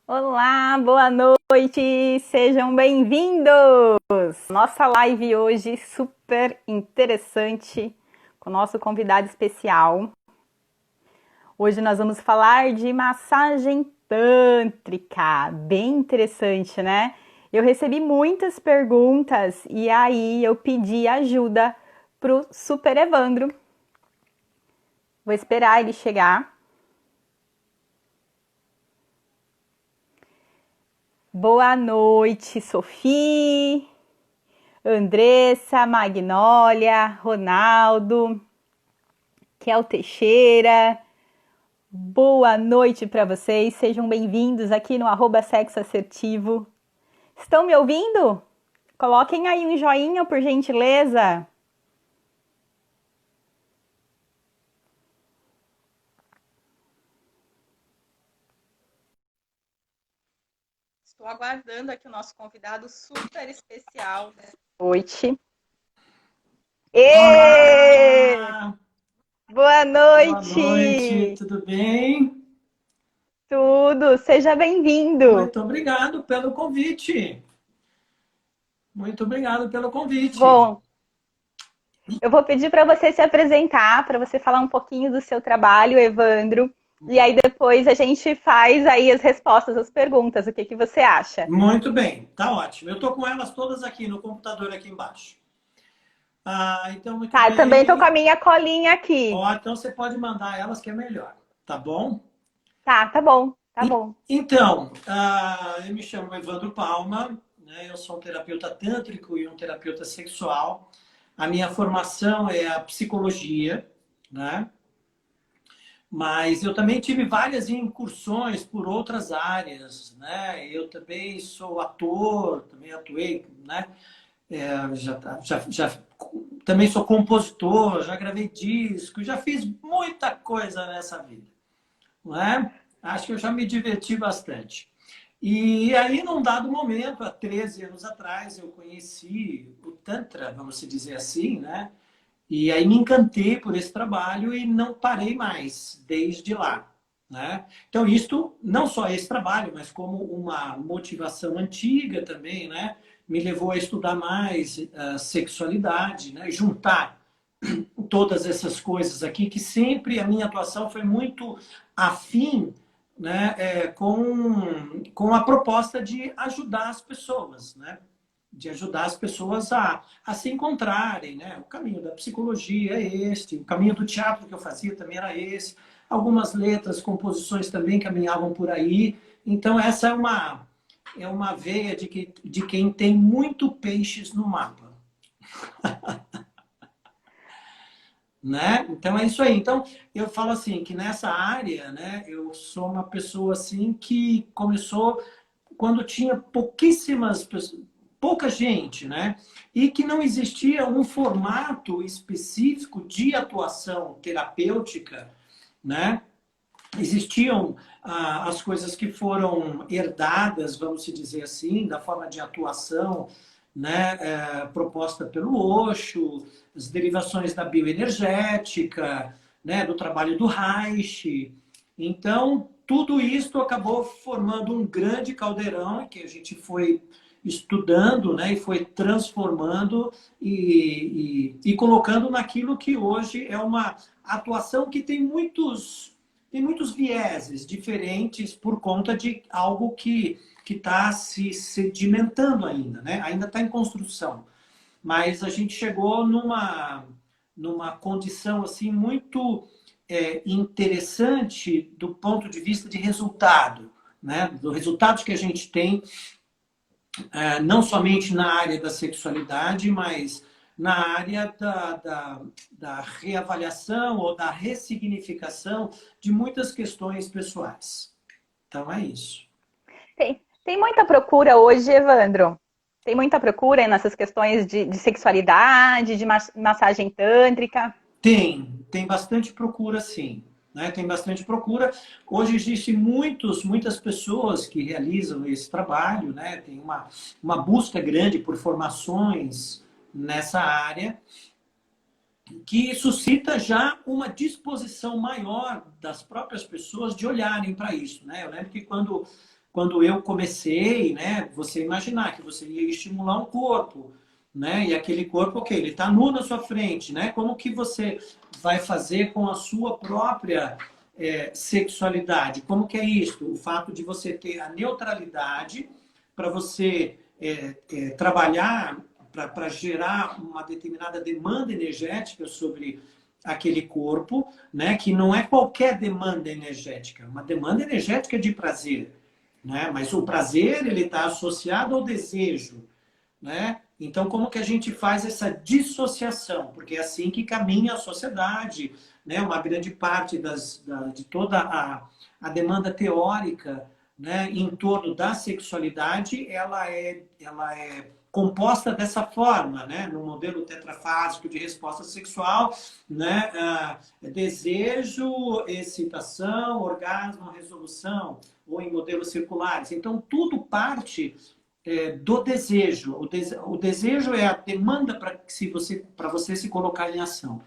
Olá, boa noite, sejam bem-vindos! Nossa live hoje super interessante com o nosso convidado especial. Hoje nós vamos falar de massagem tântrica, bem interessante, né? Eu recebi muitas perguntas e aí eu pedi ajuda pro Super Evandro. Vou esperar ele chegar. Boa noite, Sophie, Andressa, Magnólia, Ronaldo, Kel Teixeira. Boa noite para vocês, sejam bem-vindos aqui no Sexo Assertivo. Estão me ouvindo? Coloquem aí um joinha, por gentileza. Estou aguardando aqui o nosso convidado super especial. Noite. Olá! Boa noite! Boa noite, tudo bem? Tudo, seja bem-vindo. Muito obrigado pelo convite. Muito obrigado pelo convite. Bom, eu vou pedir para você se apresentar, para você falar um pouquinho do seu trabalho, Evandro, e aí depois a gente faz aí as respostas às perguntas. O que você acha? Muito bem, tá ótimo. Eu estou com elas todas aqui no computador aqui embaixo. Então, muito Tá, eu também tô com a bem. minha colinha aqui. Ó, então você pode mandar elas que é melhor, tá bom? Tá bom, tá bom. Então, eu me chamo Evandro Palma, né? Eu sou um terapeuta tântrico e um terapeuta sexual. A minha formação é a psicologia, né? Mas eu também tive várias incursões por outras áreas, né? Eu também sou ator, também atuei, né? Também sou compositor, já gravei disco, já fiz muita coisa nessa vida, não é? Acho que eu já me diverti bastante. E aí, num dado momento, há 13 anos atrás, eu conheci o Tantra, vamos dizer assim, né? E aí me encantei por esse trabalho e não parei mais desde lá, né? Então, isto, não só esse trabalho, mas como uma motivação antiga também, né? Me levou a estudar mais sexualidade, né? Juntar todas essas coisas aqui, que sempre a minha atuação foi muito afim, né? Com a proposta de ajudar as pessoas, né? De ajudar as pessoas a se encontrarem, né? O caminho da psicologia é este, o caminho do teatro que eu fazia também era esse, algumas letras, composições também caminhavam por aí. Então essa é uma veia de quem tem muito peixes no mapa, né? Então é isso aí. Então eu falo assim que nessa área, né? Eu sou uma pessoa assim que começou quando tinha pouquíssimas pessoas, pouca gente, né? E que não existia um formato específico de atuação terapêutica, né? Existiam as coisas que foram herdadas, vamos dizer assim, da forma de atuação, né, proposta pelo Osho, as derivações da bioenergética, né, do trabalho do Reich. Então, tudo isso acabou formando um grande caldeirão que a gente foi estudando, né, e foi transformando e colocando naquilo que hoje é uma atuação que tem muitos vieses diferentes por conta de algo que está se sedimentando ainda, né? Ainda está em construção. Mas a gente chegou numa condição assim muito interessante do ponto de vista de resultado, né? Do resultado que a gente tem, não somente na área da sexualidade, mas na área da reavaliação ou da ressignificação de muitas questões pessoais. Então é isso. Tem muita procura hoje, Evandro? Tem muita procura nessas questões de sexualidade, de massagem tântrica? Tem bastante procura, sim. Né? Tem bastante procura. Hoje existem muitas pessoas que realizam esse trabalho, né? Tem uma busca grande por formações nessa área, que suscita já uma disposição maior das próprias pessoas de olharem para isso, né? Eu lembro que quando quando eu comecei, né, você imaginar que você ia estimular um corpo, né, e aquele corpo, ok, ele está nu na sua frente, né, como que você vai fazer com a sua própria sexualidade? Como que é isso? O fato de você ter a neutralidade para você trabalhar, para gerar uma determinada demanda energética sobre aquele corpo, né, que não é qualquer demanda energética, é uma demanda energética de prazer, né? Mas o prazer ele está associado ao desejo, né? Então, como que a gente faz essa dissociação? Porque é assim que caminha a sociedade, né? Uma grande parte de toda a demanda teórica, né, em torno da sexualidade, ela é composta dessa forma, né? No modelo tetrafásico de resposta sexual, né? Desejo, excitação, orgasmo, resolução, ou em modelos circulares. Então, tudo parte do desejo. O desejo é a demanda para você se colocar em ação.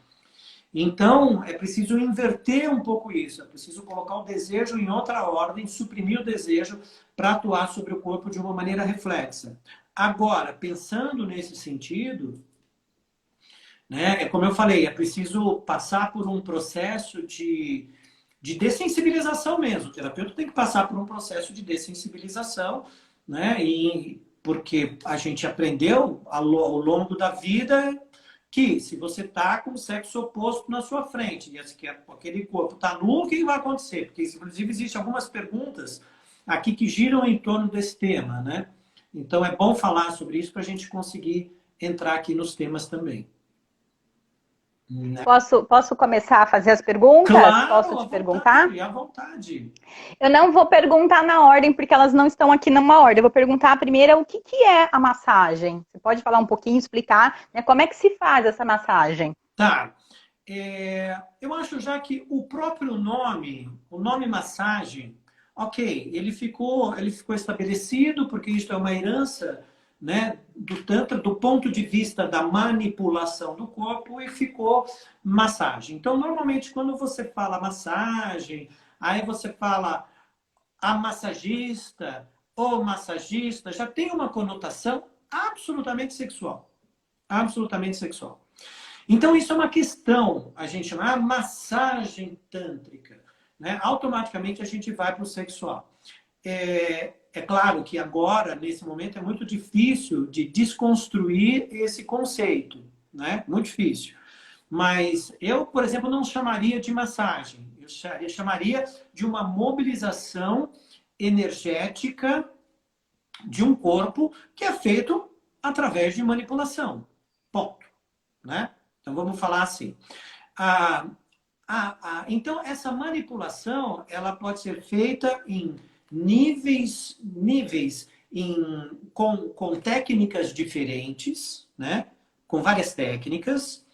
Então, é preciso inverter um pouco isso. É preciso colocar o desejo em outra ordem, suprimir o desejo para atuar sobre o corpo de uma maneira reflexa. Agora, pensando nesse sentido, né, como eu falei, é preciso passar por um processo de dessensibilização mesmo. O terapeuta tem que passar por um processo de dessensibilização, né? E porque a gente aprendeu ao longo da vida que se você está com o sexo oposto na sua frente e aquele corpo está nu, o que vai acontecer? Porque, inclusive, existem algumas perguntas aqui que giram em torno desse tema, né? Então, é bom falar sobre isso para a gente conseguir entrar aqui nos temas também. Posso começar a fazer as perguntas? Claro, Posso te perguntar? à vontade. Eu não vou perguntar na ordem, porque elas não estão aqui numa ordem. Eu vou perguntar primeiro o que é a massagem. Você pode falar um pouquinho, explicar, né, como é que se faz essa massagem? Tá. Eu acho já que o próprio nome, o nome massagem, ok, ele ficou estabelecido porque isso é uma herança, né, do Tantra, do ponto de vista da manipulação do corpo, e ficou massagem. Então, normalmente, quando você fala massagem, aí você fala a massagista ou massagista, já tem uma conotação absolutamente sexual. Absolutamente sexual. Então, isso é uma questão, a gente chama de massagem tântrica, né? Automaticamente a gente vai para o sexual. É claro que agora, nesse momento, é muito difícil de desconstruir esse conceito, né? Muito difícil. Mas eu, por exemplo, não chamaria de massagem. Eu chamaria de uma mobilização energética de um corpo que é feito através de manipulação. Ponto. Né? Então, vamos falar assim. Então, essa manipulação ela pode ser feita em níveis com técnicas diferentes, né? Com várias técnicas,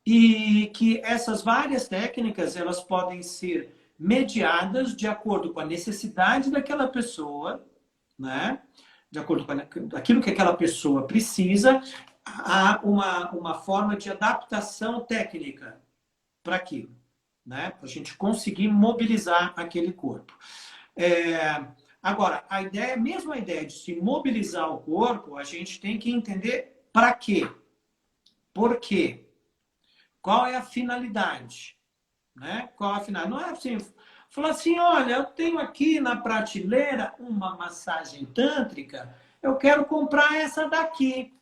e que essas várias técnicas elas podem ser mediadas de acordo com a necessidade daquela pessoa, né? De acordo com aquilo que aquela pessoa precisa, há uma forma de adaptação técnica para aquilo, né? Para a gente conseguir mobilizar aquele corpo. Agora, mesmo a ideia de se mobilizar o corpo, a gente tem que entender para quê. Por quê? Qual é a finalidade? Né? Qual é a finalidade? Não é assim, falar assim, olha, eu tenho aqui na prateleira uma massagem tântrica, eu quero comprar essa daqui,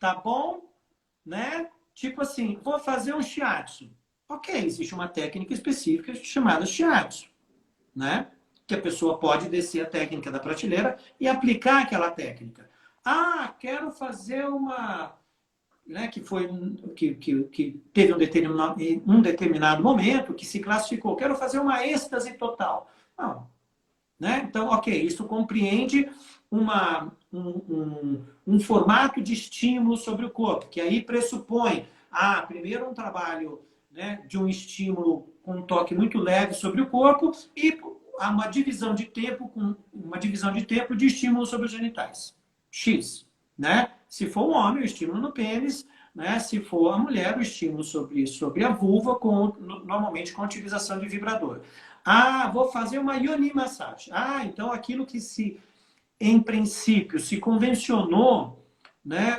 tá bom? Né? Tipo assim, vou fazer um shiatsu. Ok, existe uma técnica específica chamada shiatsu, né? Que a pessoa pode descer a técnica da prateleira e aplicar aquela técnica. Ah, quero fazer uma... Né, que teve um determinado momento que se classificou. Quero fazer uma êxtase total. Não. Né? Então, ok, isso compreende um formato de estímulo sobre o corpo, que aí pressupõe, primeiro um trabalho, né, de um estímulo com um toque muito leve sobre o corpo e uma divisão de tempo de estímulo sobre os genitais. X. Né? Se for um homem, o estímulo no pênis, né? Se for a mulher, o estímulo sobre a vulva, normalmente com a utilização de vibrador. Ah, vou fazer uma yoni massagem. Ah, então aquilo que em princípio, se convencionou, né,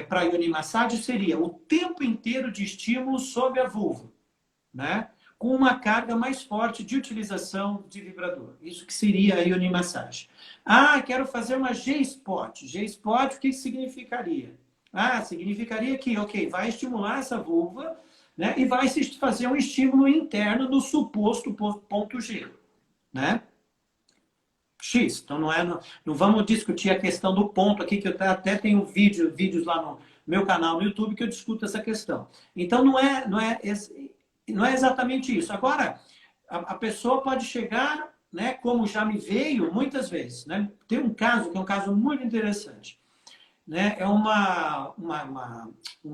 para a yoni massagem seria o tempo inteiro de estímulo sobre a vulva, né, com uma carga mais forte de utilização de vibrador. Isso que seria a yoni massagem. Ah, quero fazer uma G-spot. G-spot, o que significaria? Ah, significaria que, ok, vai estimular essa vulva, né, e vai se fazer um estímulo interno do suposto ponto G, né? X. Então não vamos discutir a questão do ponto aqui, que eu até tenho vídeos lá no meu canal no YouTube que eu discuto essa questão. Então não é exatamente isso. Agora, a pessoa pode chegar, né, como já me veio muitas vezes, né? Tem um caso que é um caso muito interessante. Né? É uma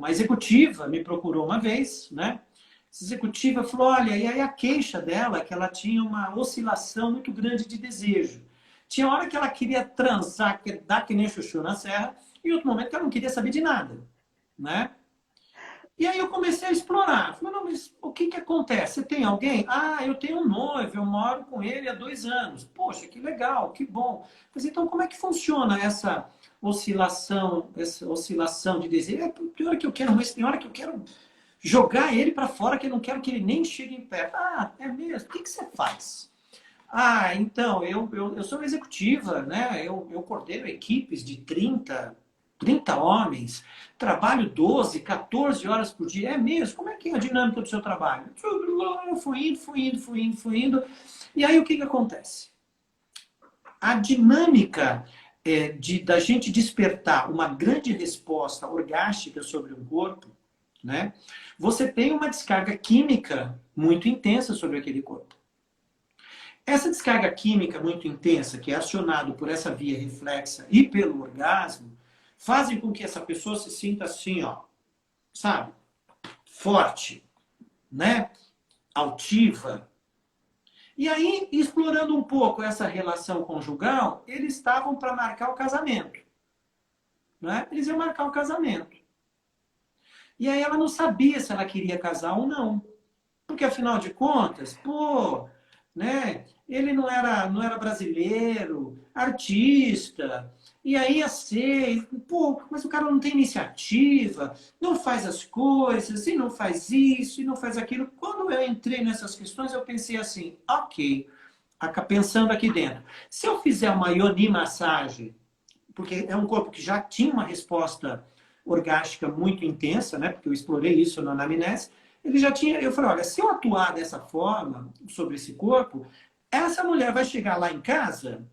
executiva me procurou uma vez, né? Essa executiva falou, olha, e aí a queixa dela é que ela tinha uma oscilação muito grande de desejo. Tinha hora que ela queria transar, dar que nem chuchu na serra, e outro momento que ela não queria saber de nada, né? E aí eu comecei a explorar. Falei, não, mas o que acontece? Você tem alguém? Ah, eu tenho um noivo, eu moro com ele há 2 anos. Poxa, que legal, que bom. Mas então como é que funciona essa oscilação de desejo? Tem hora que eu quero, mas tem hora que eu quero jogar ele para fora, que eu não quero que ele nem chegue em perto. Ah, é mesmo? O que você faz? Ah, então, eu sou uma executiva, né? Eu coordeno equipes de 30 homens, trabalho 12, 14 horas por dia. É mesmo? Como é que é a dinâmica do seu trabalho? Eu fui indo. E aí o que acontece? A dinâmica da gente despertar uma grande resposta orgástica sobre um corpo, né? Você tem uma descarga química muito intensa sobre aquele corpo. Essa descarga química muito intensa, que é acionada por essa via reflexa e pelo orgasmo, fazem com que essa pessoa se sinta assim, ó, sabe? Forte, né? Altiva. E aí, explorando um pouco essa relação conjugal, eles estavam para marcar o casamento. Né? Eles iam marcar o casamento. E aí ela não sabia se ela queria casar ou não. Porque, afinal de contas, pô, né? Ele não era brasileiro, artista, e aí ia ser, pô, mas o cara não tem iniciativa, não faz as coisas, e não faz isso, e não faz aquilo. Quando eu entrei nessas questões, eu pensei assim, ok, pensando aqui dentro, se eu fizer uma yoni massagem, porque é um corpo que já tinha uma resposta orgástica muito intensa, né? Porque eu explorei isso na anamnese, ele já tinha. Eu falei, olha, se eu atuar dessa forma sobre esse corpo, essa mulher vai chegar lá em casa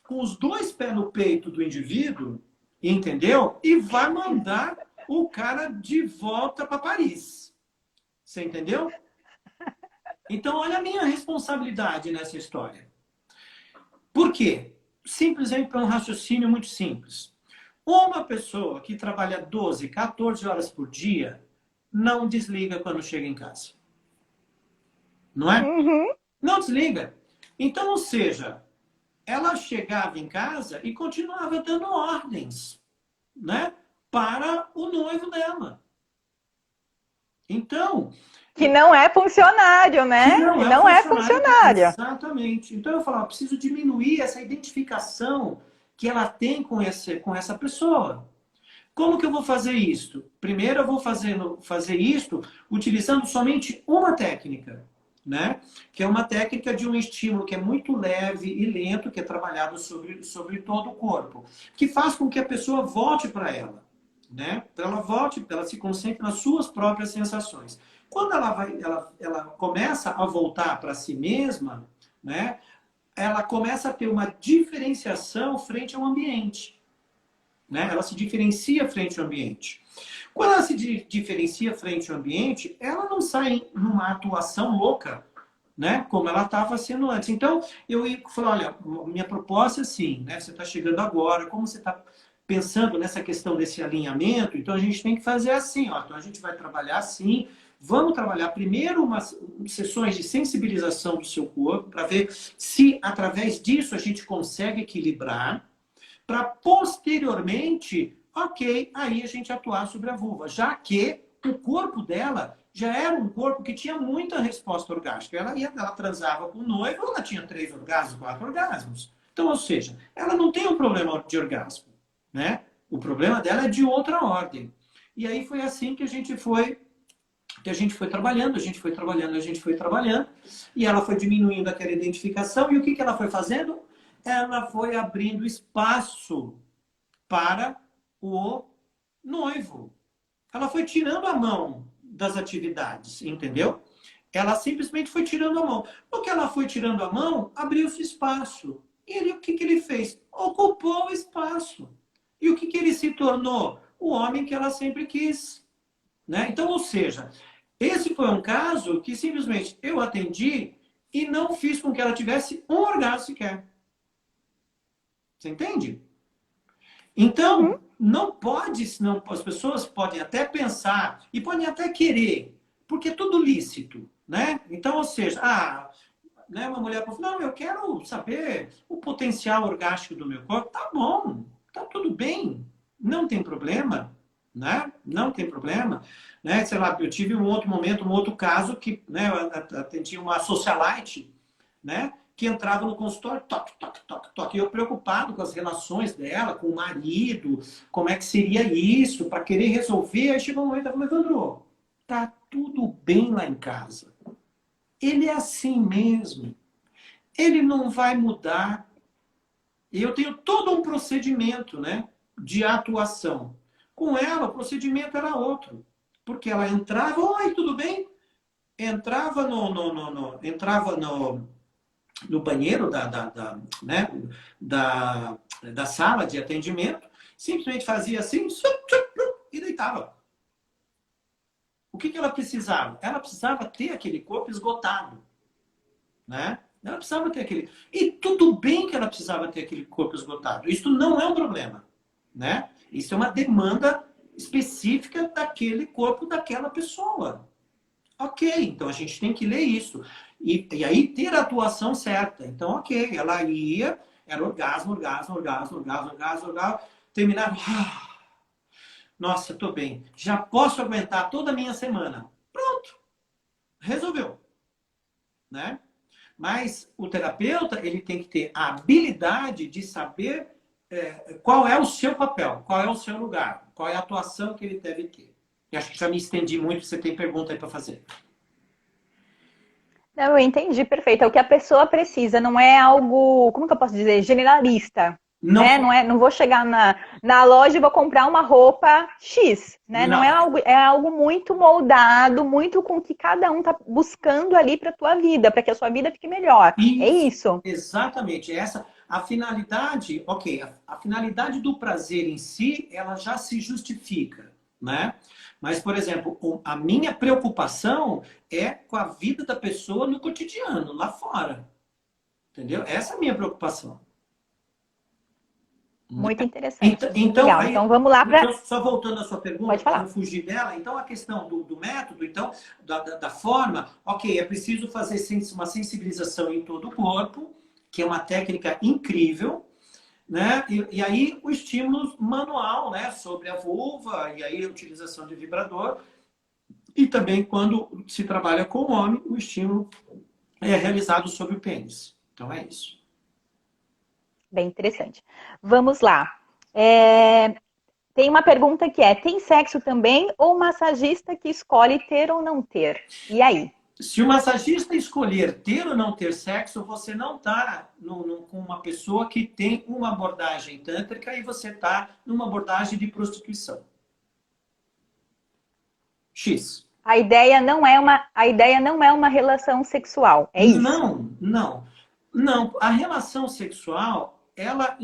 com os 2 pés no peito do indivíduo, entendeu? E vai mandar o cara de volta para Paris. Você entendeu? Então, olha a minha responsabilidade nessa história. Por quê? Simplesmente para um raciocínio muito simples. Uma pessoa que trabalha 12, 14 horas por dia não desliga quando chega em casa. Não é? Uhum. Não desliga. Então, ou seja, ela chegava em casa e continuava dando ordens, né, para o noivo dela. Então, Que não é funcionário, que né? não Que é não é funcionário. funcionário. Exatamente. Então eu falava, preciso diminuir essa identificação que ela tem com essa pessoa. Como que eu vou fazer isso? Primeiro eu vou fazer isso utilizando somente uma técnica, né? Que é uma técnica de um estímulo que é muito leve e lento, que é trabalhado sobre todo o corpo, que faz com que a pessoa volte para ela, né? Para ela volte, ela se concentre nas suas próprias sensações. Quando ela começa a voltar para si mesma, né? Ela começa a ter uma diferenciação frente ao ambiente. Né? Ela se diferencia frente ao ambiente. Quando ela se diferencia frente ao ambiente, ela não sai numa atuação louca, né? Como ela estava sendo antes. Então, eu falei, olha, minha proposta é assim, né? Você está chegando agora, como você está pensando nessa questão desse alinhamento, então a gente tem que fazer assim, ó. Então a gente vai trabalhar assim, vamos trabalhar primeiro umas sessões de sensibilização do seu corpo, para ver se através disso a gente consegue equilibrar, para posteriormente, ok, aí a gente atuar sobre a vulva. Já que o corpo dela já era um corpo que tinha muita resposta orgástica. Ela transava com o noivo, ela tinha 3 orgasmos, 4 orgasmos. Então, ou seja, ela não tem um problema de orgasmo, né? O problema dela é de outra ordem. E aí foi assim que a gente foi trabalhando, e ela foi diminuindo aquela identificação, e o que ela foi fazendo? Ela foi abrindo espaço para o noivo. Ela foi tirando a mão das atividades, entendeu? Ela simplesmente foi tirando a mão. No que ela foi tirando a mão, abriu-se espaço. E ele, o que ele fez? Ocupou o espaço. E o que ele se tornou? O homem que ela sempre quis. Né? Então, ou seja, esse foi um caso que simplesmente eu atendi e não fiz com que ela tivesse um orgasmo sequer. Você entende? Então, não pode, senão as pessoas podem até pensar e podem até querer, porque é tudo lícito, né? Então, ou seja, né, uma mulher fala, não, eu quero saber o potencial orgástico do meu corpo. Tá bom, tá tudo bem, não tem problema, né? Não tem problema, né? Sei lá, eu tive um outro momento, um outro caso que, né, eu atendi uma socialite, né? Que entrava no consultório, toque, toque, toque, toque. E eu preocupado com as relações dela, com o marido, como é que seria isso, para querer resolver. Aí chegou um momento e falou, Evandro, tá tudo bem lá em casa. Ele é assim mesmo. Ele não vai mudar. E eu tenho todo um procedimento, né, de atuação. Com ela, o procedimento era outro. Porque ela entrava, oi, tudo bem? Entrava entrava no banheiro né, da sala de atendimento, simplesmente fazia assim e deitava. O que ela precisava? Ela precisava ter aquele corpo esgotado. Né? Ela precisava ter aquele... E tudo bem que ela precisava ter aquele corpo esgotado. Isso não é um problema. Né? Isso é uma demanda específica daquele corpo daquela pessoa. Ok, então a gente tem que ler isso. E aí ter a atuação certa. Então, ok, ela ia, era orgasmo, orgasmo, orgasmo, orgasmo, orgasmo, orgasmo, terminava. Nossa, tô bem. Já posso aguentar toda a minha semana. Pronto. Resolveu. Né? Mas o terapeuta, ele tem que ter a habilidade de saber qual é o seu papel, qual é o seu lugar, qual é a atuação que ele deve ter. E acho que já me estendi muito, você tem pergunta aí para fazer. Não, eu entendi, perfeito. É o que a pessoa precisa, não é algo, como que eu posso dizer, generalista, Não, né? Não vou chegar na loja e vou comprar uma roupa X, né? Não é algo muito moldado, muito com o que cada um tá buscando ali para a tua vida, para que a sua vida fique melhor. É isso. Exatamente. Essa, a finalidade, ok, a finalidade do prazer em si, ela já se justifica, né? Mas, por exemplo, a minha preocupação é com a vida da pessoa no cotidiano, lá fora. Entendeu? Essa é a minha preocupação. Muito interessante. Então, legal. aí, Então vamos lá para... então, só voltando à sua pergunta, Pode para falar. não fugir dela, então a questão do método, então, da forma, ok, é preciso fazer uma sensibilização em todo o corpo, que é uma técnica incrível, né? E aí o estímulo manual, né? Sobre a vulva, e aí a utilização de vibrador. E também quando se trabalha com o homem, o estímulo é realizado sobre o pênis. Então é isso. Bem interessante. Vamos lá. Tem uma pergunta que é: tem sexo também ou massagista que escolhe ter ou não ter? E aí? Se o massagista escolher ter ou não ter sexo, você não está com uma pessoa que tem uma abordagem tântrica e você está numa abordagem de prostituição. X. A ideia não é uma relação sexual, é isso? Não. A relação sexual, ela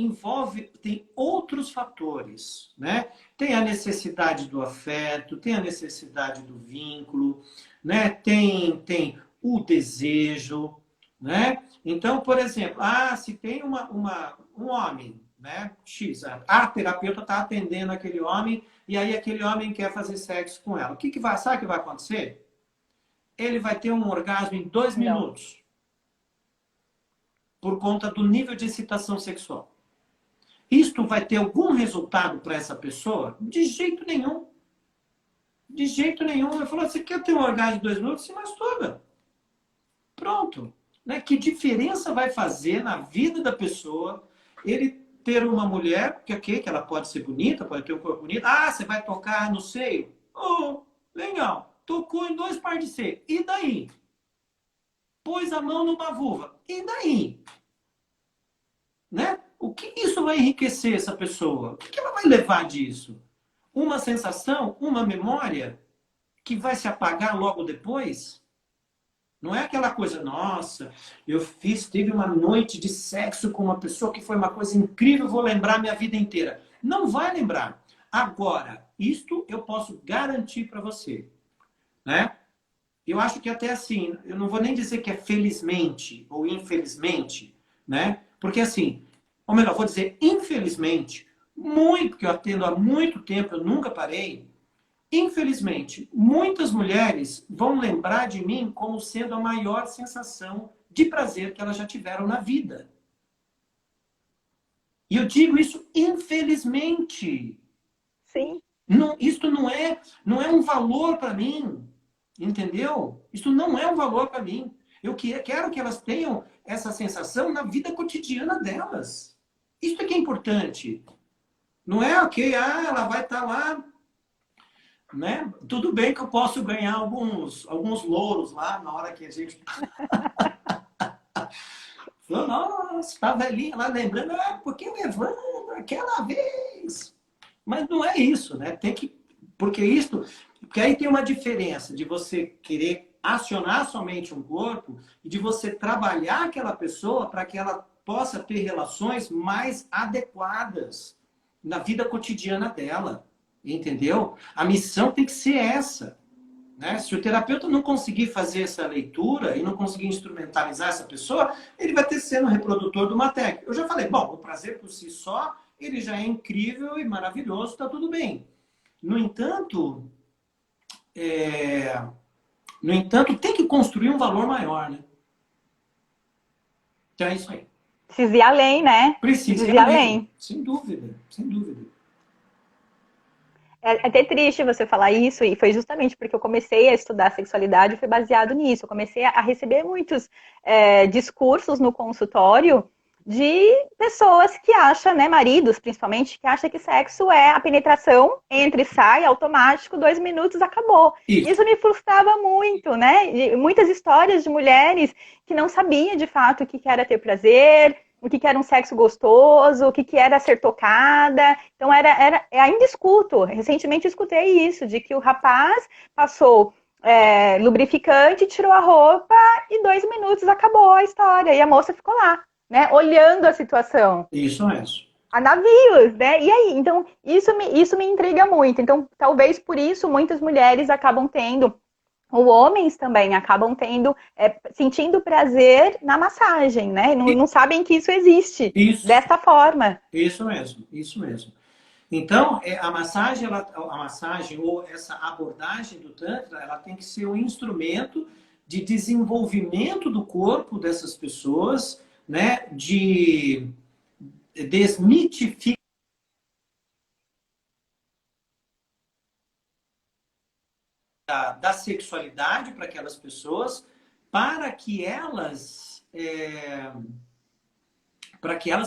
tem outros fatores, né? Tem a necessidade do afeto, tem a necessidade do vínculo, né? Tem o desejo, né? Então, por exemplo, se tem um homem, né? X, a terapeuta está atendendo aquele homem e aí aquele homem quer fazer sexo com ela. Sabe o que vai acontecer? Ele vai ter um orgasmo em 2 minutos. Por conta do nível de excitação sexual. Isto vai ter algum resultado para essa pessoa? De jeito nenhum. De jeito nenhum. Eu falo, você quer ter um orgasmo de 2 minutos? Se masturba. Pronto. Né? Que diferença vai fazer na vida da pessoa ele ter uma mulher, que ok, que ela pode ser bonita, pode ter um corpo bonito. Ah, você vai tocar no seio? Oh, legal. Tocou em 2 pares de seio. E daí? Pôs a mão numa vulva. E daí? Né? O que isso vai enriquecer essa pessoa? O que ela vai levar disso? Uma sensação, uma memória que vai se apagar logo depois? Não é aquela coisa, nossa, tive uma noite de sexo com uma pessoa que foi uma coisa incrível, vou lembrar minha vida inteira. Não vai lembrar. Agora, isto eu posso garantir para você, né? Eu acho que até assim, eu não vou nem dizer que é felizmente ou infelizmente, né? Porque assim, ou melhor, vou dizer infelizmente, muito que eu atendo há muito tempo, eu nunca parei. Infelizmente, muitas mulheres vão lembrar de mim como sendo a maior sensação de prazer que elas já tiveram na vida. E eu digo isso infelizmente. Sim. Não, isto não é um valor para mim, entendeu? Isso não é um valor para mim. Eu quero que elas tenham essa sensação na vida cotidiana delas. Isso é que é importante. Não é ok, ela vai estar lá, né? Tudo bem que eu posso ganhar alguns louros lá na hora que a gente. Nossa, tá velhinha lá lembrando, porque o Evandro, aquela vez. Mas não é isso, né? Tem que. Porque aí tem uma diferença de você querer acionar somente um corpo e de você trabalhar aquela pessoa para que ela possa ter relações mais adequadas na vida cotidiana dela. Entendeu? A missão tem que ser essa. Né? Se o terapeuta não conseguir fazer essa leitura e não conseguir instrumentalizar essa pessoa, ele vai ter sendo um reprodutor de uma técnica. Eu já falei, bom, o prazer por si só, ele já é incrível e maravilhoso, está tudo bem. No entanto, tem que construir um valor maior, né? Então é isso aí. Precisa ir além, né? Precisa Precisa ir ir além. além. Sem dúvida, sem dúvida. É até triste você falar isso, e foi justamente porque eu comecei a estudar sexualidade e foi baseado nisso. Eu comecei a receber muitos discursos no consultório de pessoas que acham, né, maridos principalmente, que acham que sexo é a penetração, entra e sai, automático, 2 minutos, acabou. Isso. Isso me frustrava muito, né? E muitas histórias de mulheres que não sabiam de fato o que era ter prazer, o que era um sexo gostoso, o que era ser tocada. Então, ainda escuto. Recentemente escutei isso, de que o rapaz passou lubrificante, tirou a roupa e 2 minutos acabou a história. E a moça ficou lá, né, olhando a situação. Isso mesmo. A navios, né? E aí? Então, isso me intriga muito. Então, talvez por isso muitas mulheres acabam tendo os homens também acabam sentindo prazer na massagem, né? Não sabem que isso existe Isso. desta forma. Isso mesmo, isso mesmo. Então, a massagem ou essa abordagem do Tantra, ela tem que ser um instrumento de desenvolvimento do corpo dessas pessoas, né? De desmitificar da sexualidade para aquelas pessoas, para que elas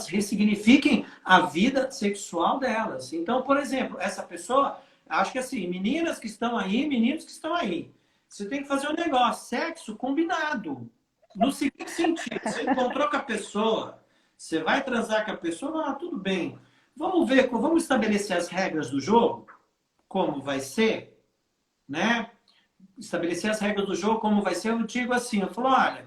ressignifiquem a vida sexual delas. Então, por exemplo, essa pessoa, acho que assim, meninas que estão aí, meninos que estão aí, você tem que fazer um negócio, sexo combinado. No seguinte sentido, você encontrou com a pessoa, você vai transar com a pessoa, tudo bem. Vamos estabelecer as regras do jogo, como vai ser, né? Estabelecer as regras do jogo, como vai ser, eu digo assim, eu falo, olha,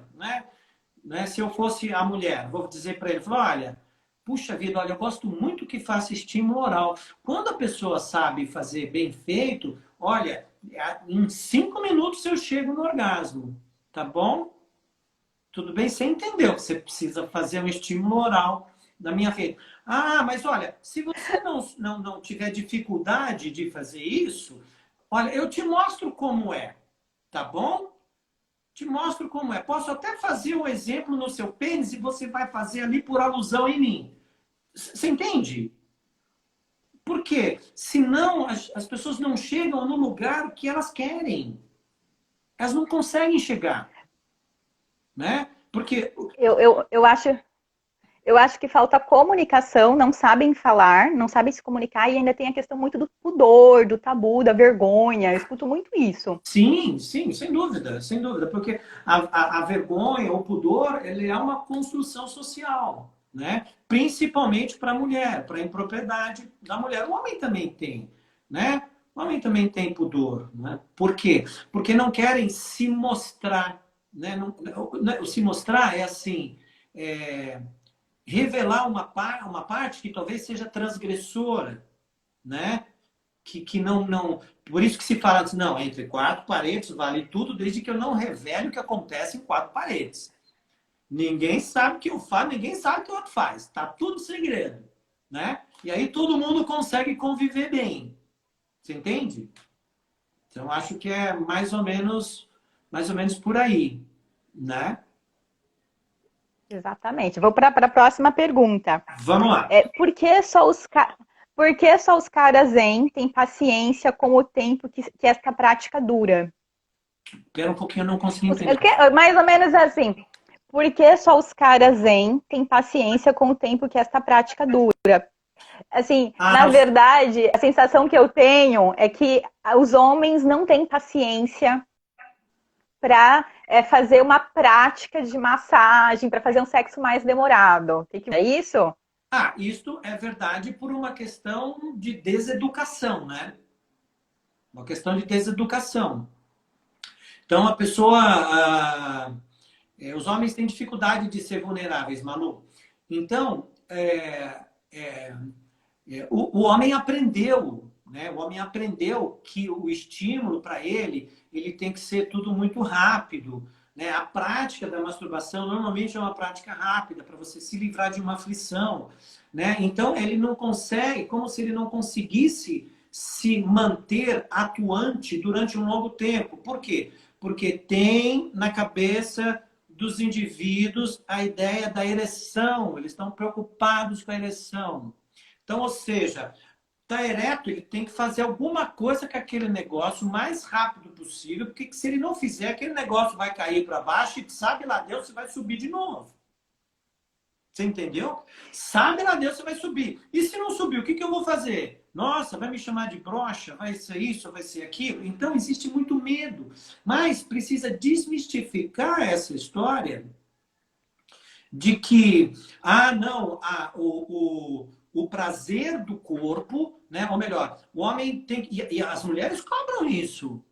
né, se eu fosse a mulher, vou dizer para ele, falo, olha, puxa vida, olha, eu gosto muito que faça estímulo oral. Quando a pessoa sabe fazer bem feito, olha, em 5 minutos eu chego no orgasmo, tá bom? Tudo bem? Você entendeu que você precisa fazer um estímulo oral da minha frente. Ah, mas olha, se você não tiver dificuldade de fazer isso, olha, eu te mostro como é, tá bom? Te mostro como é. Posso até fazer um exemplo no seu pênis e você vai fazer ali por alusão em mim. Você entende? Por quê? Senão as pessoas não chegam no lugar que elas querem. Elas não conseguem chegar, né? Porque Eu, eu, eu acho, eu acho que falta comunicação, não sabem falar, não sabem se comunicar e ainda tem a questão muito do pudor, do tabu, da vergonha. Eu escuto muito isso. sim, sim, sem dúvida, porque a vergonha, o pudor, ele é uma construção social, né? Principalmente para a mulher, para a impropriedade da mulher. O homem também tem, né? O homem também tem pudor, né? Por quê? Porque não querem se mostrar, né? Se mostrar é assim, é, revelar uma parte que talvez seja transgressora, né? Que não. Por isso que se fala assim, não, entre quatro paredes vale tudo, desde que eu não revele o que acontece em quatro paredes. Ninguém sabe o que eu faço, ninguém sabe o que o outro faz. Tá tudo segredo, né? E aí todo mundo consegue conviver bem. Você entende? Então acho que é mais ou menos por aí, né? Exatamente. Vou para a próxima pergunta. Vamos lá. Por que só os caras zen têm paciência com o tempo que esta prática dura? Espera um pouquinho, eu não consegui entender. Mais ou menos assim. Por que só os caras zen têm paciência com o tempo que esta prática dura? Assim, na Ah, verdade, a sensação que eu tenho é que os homens não têm paciência para fazer uma prática de massagem, para fazer um sexo mais demorado. É isso? isto é verdade por uma questão de deseducação, né? Uma questão de deseducação. Então, a pessoa. Os homens têm dificuldade de ser vulneráveis, Manu. Então, o homem aprendeu, né? O homem aprendeu que o estímulo para ele tem que ser tudo muito rápido. Né? A prática da masturbação normalmente é uma prática rápida para você se livrar de uma aflição. Né? Então, ele não consegue, como se ele não conseguisse se manter atuante durante um longo tempo. Por quê? Porque tem na cabeça dos indivíduos a ideia da ereção, eles estão preocupados com a ereção. Então, ou seja, tá ereto, ele tem que fazer alguma coisa com aquele negócio o mais rápido possível, porque se ele não fizer, aquele negócio vai cair para baixo e sabe lá Deus se vai subir de novo. Você entendeu? Sabe lá Deus se vai subir. E se não subir, o que eu vou fazer? Nossa, vai me chamar de broxa? Vai ser isso, vai ser aquilo? Então existe muito medo. Mas precisa desmistificar essa história de que, não, o prazer do corpo, né? Ou melhor, o homem tem. E as mulheres cobram isso.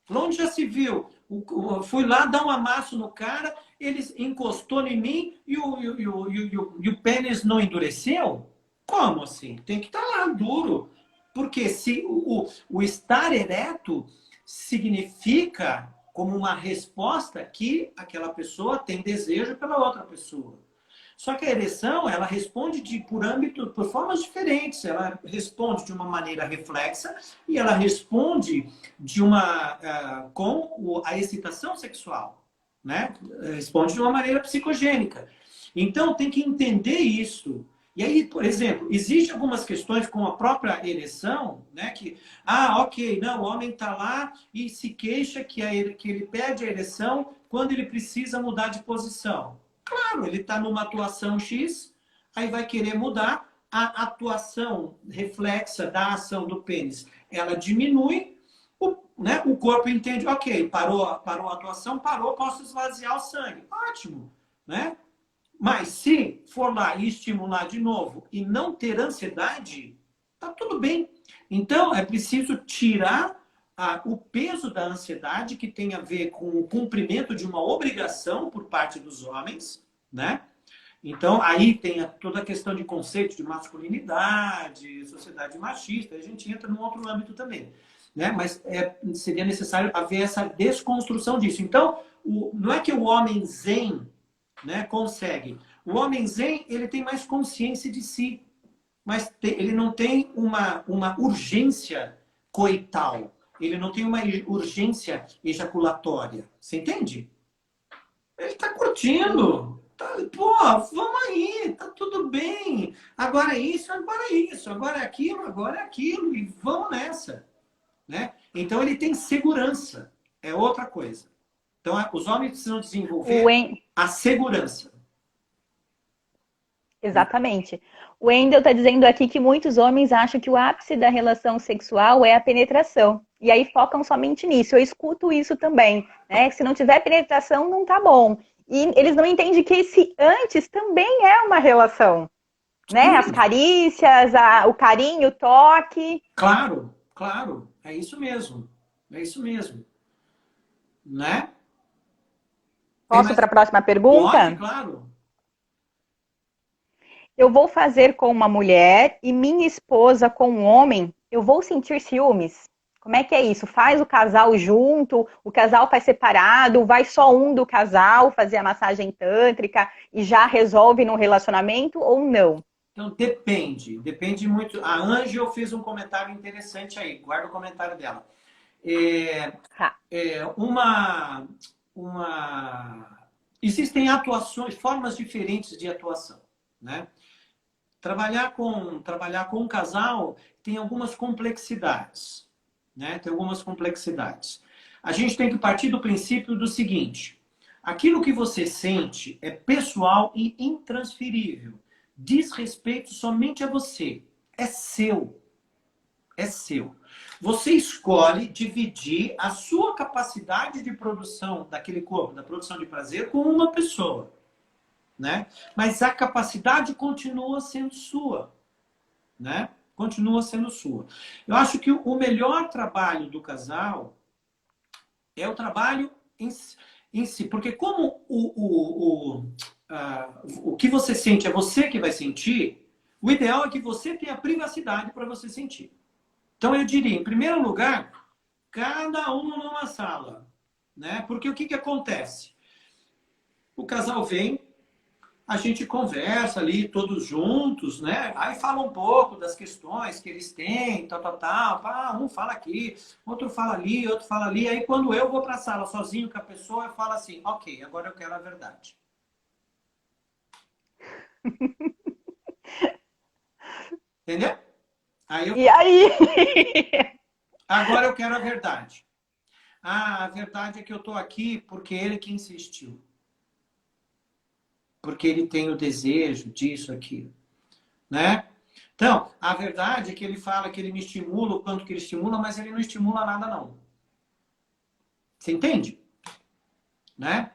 Onde já se viu? Fui lá dar um amasso no cara, ele encostou em mim e o pênis não endureceu? Como assim? Tem que estar lá duro. Porque se o estar ereto significa como uma resposta que aquela pessoa tem desejo pela outra pessoa. Só que a ereção, ela responde por formas diferentes. Ela responde de uma maneira reflexa e ela responde com a excitação sexual, né? Responde de uma maneira psicogênica. Então, tem que entender isso. E aí, por exemplo, existem algumas questões com a própria ereção, né? Que, ok, não, o homem está lá e se queixa que ele perde a ereção quando ele precisa mudar de posição. Claro, ele está numa atuação X, aí vai querer mudar a atuação reflexa da ação do pênis. Ela diminui, né? O corpo entende, ok, parou a atuação, parou, posso esvaziar o sangue. Ótimo, né? Mas se for lá e estimular de novo e não ter ansiedade, tá tudo bem. Então, é preciso tirar o peso da ansiedade que tem a ver com o cumprimento de uma obrigação por parte dos homens, né? Então, aí tem toda a questão de conceito de masculinidade, sociedade machista, a gente entra num outro âmbito também, né? Mas seria necessário haver essa desconstrução disso. Então, não é que o homem zen, né, consegue. O homem zen, ele tem mais consciência de si, mas ele não tem uma urgência coital. Ele não tem uma urgência ejaculatória. Você entende? Ele está curtindo. Pô, vamos aí, tá tudo bem. agora é isso, agora é isso, agora é aquilo, e vamos nessa. Né? Então ele tem segurança, é outra coisa. Então os homens precisam O desenvolver En... a segurança. Né? Exatamente. O Wendel está dizendo aqui que muitos homens acham que o ápice da relação sexual é a penetração. E aí focam somente nisso. Eu escuto isso também. Né? Se não tiver penetração, não tá bom. E eles não entendem que esse antes também é uma relação. Né? As Sim, carícias, o carinho, o toque. claro, claro, é isso mesmo. É isso mesmo. Né? Tem Posso mais? para a próxima Pode, pergunta? claro. Eu vou fazer com uma mulher e minha esposa com um homem, eu vou sentir ciúmes? Como é que é isso? Faz o casal junto, o casal faz separado, vai só um do casal fazer a massagem tântrica e já resolve no relacionamento ou não? Então depende muito. A Ângela fez um comentário interessante aí, guarda o comentário dela. É, Tá. uma... Existem atuações, formas diferentes de atuação, né? Trabalhar com um casal tem algumas complexidades, né? Tem algumas complexidades. A gente tem que partir do princípio do seguinte: aquilo que você sente é pessoal e intransferível. Diz respeito somente a você. É seu. É seu. Você escolhe dividir a sua capacidade de produção daquele corpo, da produção de prazer, com uma pessoa. Né? Mas a capacidade continua sendo sua. Né? Continua sendo sua. Eu acho que o melhor trabalho do casal é o trabalho em si. Porque como o que você sente é você que vai sentir, o ideal é que você tenha privacidade para você sentir. Então eu diria, em primeiro lugar, cada um numa sala. Né? Porque o que acontece? O casal vem, a gente conversa ali todos juntos, né? Aí fala um pouco das questões que eles têm, tal, tal, tal. Ah, um fala aqui, outro fala ali, outro fala ali. Aí quando eu vou para a sala sozinho com a pessoa, eu falo assim, ok, agora eu quero a verdade. Entendeu? Aí eu E falo, aí? agora eu quero a verdade. Ah, a verdade é que eu estou aqui porque ele que insistiu. Porque ele tem o desejo disso, aquilo. Né? Então, a verdade é que ele fala que ele me estimula, o quanto que ele estimula, mas ele não estimula nada, não. Você entende? Né?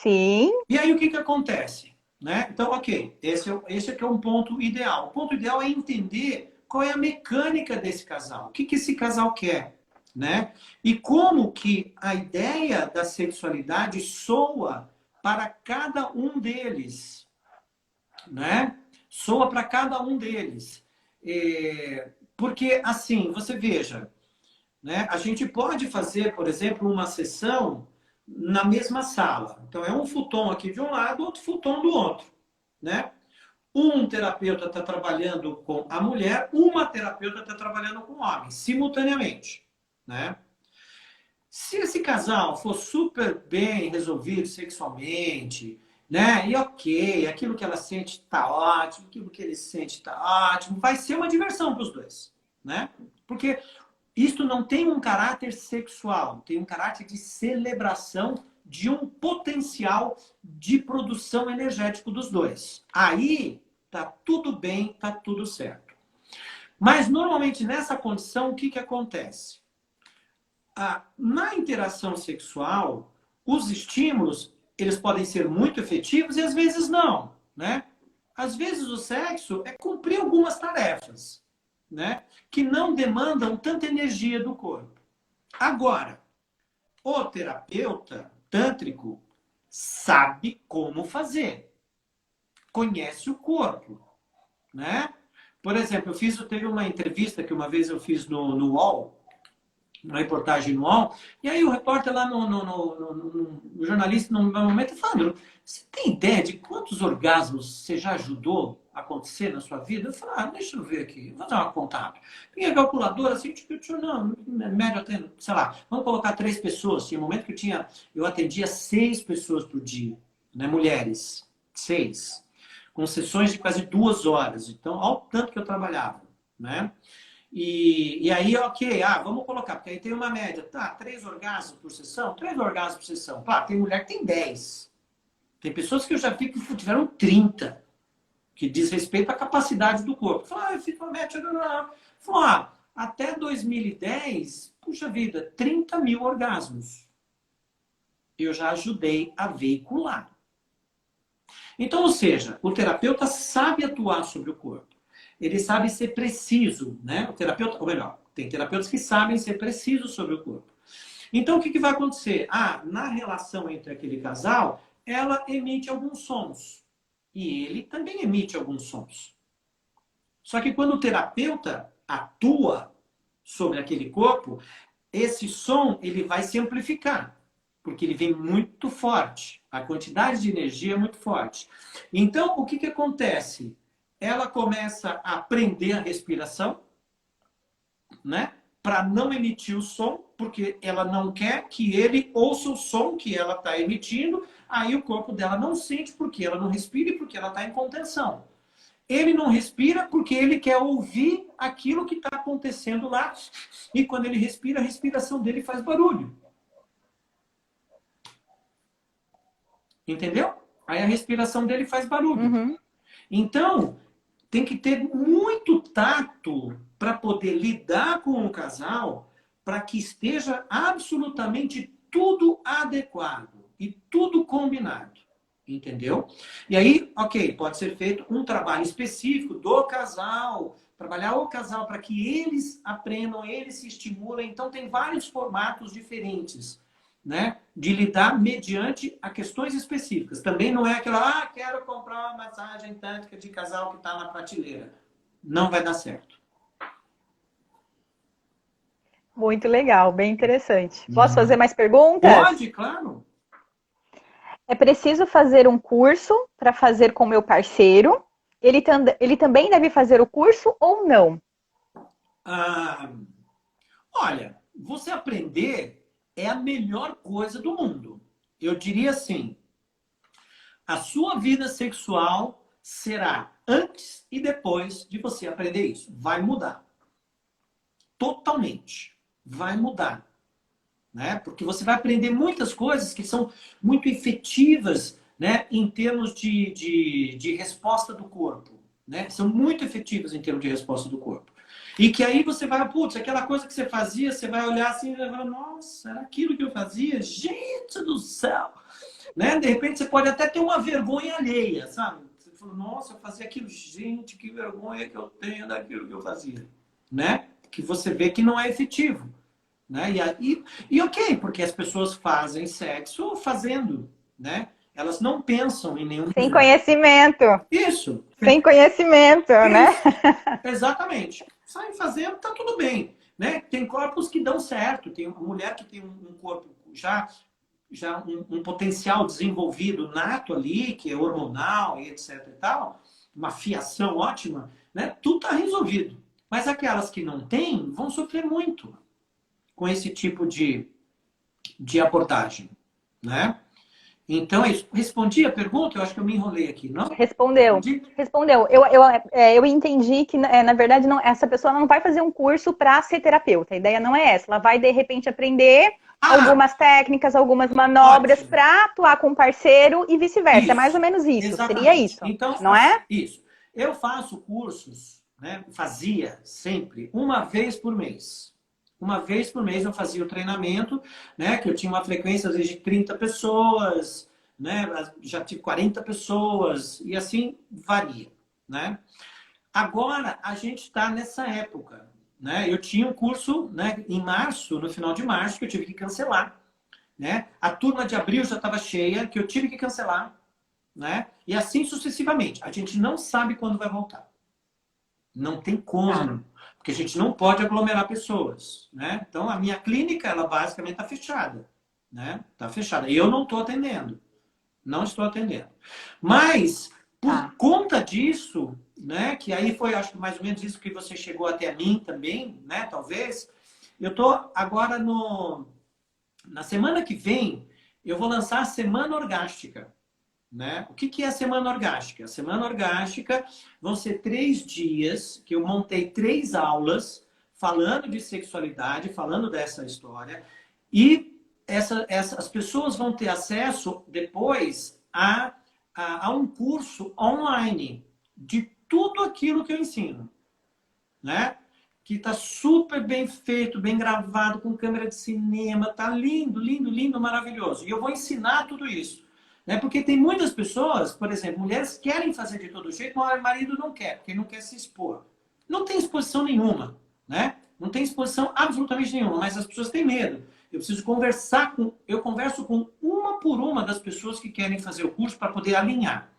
Sim. E aí o que acontece? Né? Então, ok, esse aqui é um ponto ideal. O ponto ideal é entender qual é a mecânica desse casal. O que esse casal quer? Né? E como que a ideia da sexualidade soa para cada um deles. Né? Soa para cada um deles. Porque, assim, você veja, né? A gente pode fazer, por exemplo, uma sessão na mesma sala. Então, é um futon aqui de um lado, outro futon do outro. Né? Um terapeuta está trabalhando com a mulher, uma terapeuta está trabalhando com o homem, simultaneamente. Né? Se esse casal for super bem resolvido sexualmente, né? E ok, aquilo que ela sente está ótimo, aquilo que ele sente está ótimo, vai ser uma diversão para os dois, né? Porque isto não tem um caráter sexual, tem um caráter de celebração de um potencial de produção energético dos dois. Aí tá tudo bem, tá tudo certo. Mas normalmente nessa condição, o que acontece? Na interação sexual, os estímulos, eles podem ser muito efetivos e às vezes não, né? Às vezes o sexo é cumprir algumas tarefas, né? Que não demandam tanta energia do corpo. Agora, o terapeuta tântrico sabe como fazer, conhece o corpo, né? Por exemplo, teve uma entrevista que uma vez eu fiz no UOL, uma reportem no UOL, e aí o repórter lá no jornalista, no momento, falando, você tem ideia de quantos orgasmos você já ajudou a acontecer na sua vida? Eu falei, deixa eu ver aqui, vou dar uma contada. Peguei a calculadora, assim, não, médio até, sei lá, vamos colocar 3 pessoas. Tinha um momento que eu atendia 6 pessoas por dia, né, mulheres, 6. com sessões de quase 2 horas. Então, olha o tanto que eu trabalhava, né? E aí, ok, vamos colocar, porque aí tem uma média, tá, 3 orgasmos por sessão? 3 orgasmos por sessão. Claro, tem mulher que tem 10. Tem pessoas que eu já vi que tiveram 30, que diz respeito à capacidade do corpo. Fala, eu fico uma média, fala, até 2010, puxa vida, 30 mil orgasmos. Eu já ajudei a veicular. Então, ou seja, o terapeuta sabe atuar sobre o corpo. Ele sabe ser preciso, né? O terapeuta, ou melhor, tem terapeutas que sabem ser precisos sobre o corpo. Então, o que vai acontecer? Na relação entre aquele casal, ela emite alguns sons. E ele também emite alguns sons. Só que quando o terapeuta atua sobre aquele corpo, esse som ele vai se amplificar. Porque ele vem muito forte. A quantidade de energia é muito forte. Então, o que acontece? Ela começa a prender a respiração, né? Para não emitir o som, porque ela não quer que ele ouça o som que ela está emitindo, aí o corpo dela não sente porque ela não respira e porque ela está em contenção. Ele não respira porque ele quer ouvir aquilo que está acontecendo lá, e quando ele respira, a respiração dele faz barulho. Entendeu? Aí a respiração dele faz barulho. Uhum. Então, tem que ter muito tato para poder lidar com o casal, para que esteja absolutamente tudo adequado e tudo combinado. Entendeu? E aí, ok, pode ser feito um trabalho específico do casal, trabalhar o casal para que eles aprendam, eles se estimulem. Então, tem vários formatos diferentes, né, de lidar mediante a questões específicas. Também não é aquela, quero comprar uma massagem tântrica de casal que está na prateleira. Não vai dar certo. Muito legal, bem interessante. Posso fazer mais perguntas? Pode, claro. É preciso fazer um curso para fazer com meu parceiro? Ele também deve fazer o curso ou não? Olha, você aprender é a melhor coisa do mundo. Eu diria assim, a sua vida sexual será antes e depois de você aprender isso. Vai mudar. Totalmente. Vai mudar. Né? Porque você vai aprender muitas coisas que são muito efetivas, né, em termos de resposta do corpo. Né? São muito efetivas em termos de resposta do corpo. E que aí você vai, putz, aquela coisa que você fazia, você vai olhar assim e vai falar, nossa, era aquilo que eu fazia? Gente do céu! Né? De repente você pode até ter uma vergonha alheia, sabe? Você falou, nossa, eu fazia aquilo, gente, que vergonha que eu tenho daquilo que eu fazia. Né? Que você vê que não é efetivo. Né? E ok, porque as pessoas fazem sexo fazendo, né? Elas não pensam em nenhum... Sem conhecimento. Isso. Sem conhecimento, Isso. Né? Exatamente. Saem fazendo, tá tudo bem. Né? Tem corpos que dão certo. Tem uma mulher que tem um corpo já um potencial desenvolvido nato ali, que é hormonal e etc e tal, uma fiação ótima, né? Tudo tá resolvido. Mas aquelas que não têm vão sofrer muito com esse tipo de abordagem, né? Então, é isso. Respondi a pergunta? Eu acho que eu me enrolei aqui, não? Respondeu. Respondeu. Eu entendi que, na verdade, não, essa pessoa não vai fazer um curso para ser terapeuta. A ideia não é essa. Ela vai, de repente, aprender algumas técnicas, algumas manobras para atuar com o parceiro e vice-versa. É mais ou menos isso. Exatamente. Seria isso, então, não é? Isso. Eu faço cursos, né? Fazia sempre, uma vez por mês. Uma vez por mês eu fazia o treinamento, né? Que eu tinha uma frequência, às vezes, de 30 pessoas, né? Já tive 40 pessoas, e assim varia, né? Agora, a gente está nessa época, né? Eu tinha um curso, né, em março, no final de março, que eu tive que cancelar, né? A turma de abril já estava cheia, que eu tive que cancelar, né? E assim sucessivamente. A gente não sabe quando vai voltar. Não tem como. Porque a gente não pode aglomerar pessoas, né? Então, a minha clínica, ela basicamente está fechada, né? Está fechada. Eu não estou atendendo. Não estou atendendo. Mas, por conta disso, né? Que aí foi, acho que mais ou menos isso que você chegou até mim também, né? Talvez. Eu estou agora na semana que vem, eu vou lançar a Semana Orgástica. né? O que que é a semana orgástica? A semana orgástica vão ser 3 dias que eu montei 3 aulas falando de sexualidade, falando dessa história, e as pessoas vão ter acesso depois a um curso online de tudo aquilo que eu ensino, né? Que está super bem feito, bem gravado, com câmera de cinema, tá lindo, lindo, lindo, maravilhoso. E eu vou ensinar tudo isso. Né? Porque tem muitas pessoas, por exemplo, mulheres querem fazer de todo jeito, mas o marido não quer, porque não quer se expor. Não tem exposição nenhuma, né? Não tem exposição absolutamente nenhuma, mas as pessoas têm medo. Eu converso com uma por uma das pessoas que querem fazer o curso para poder alinhar.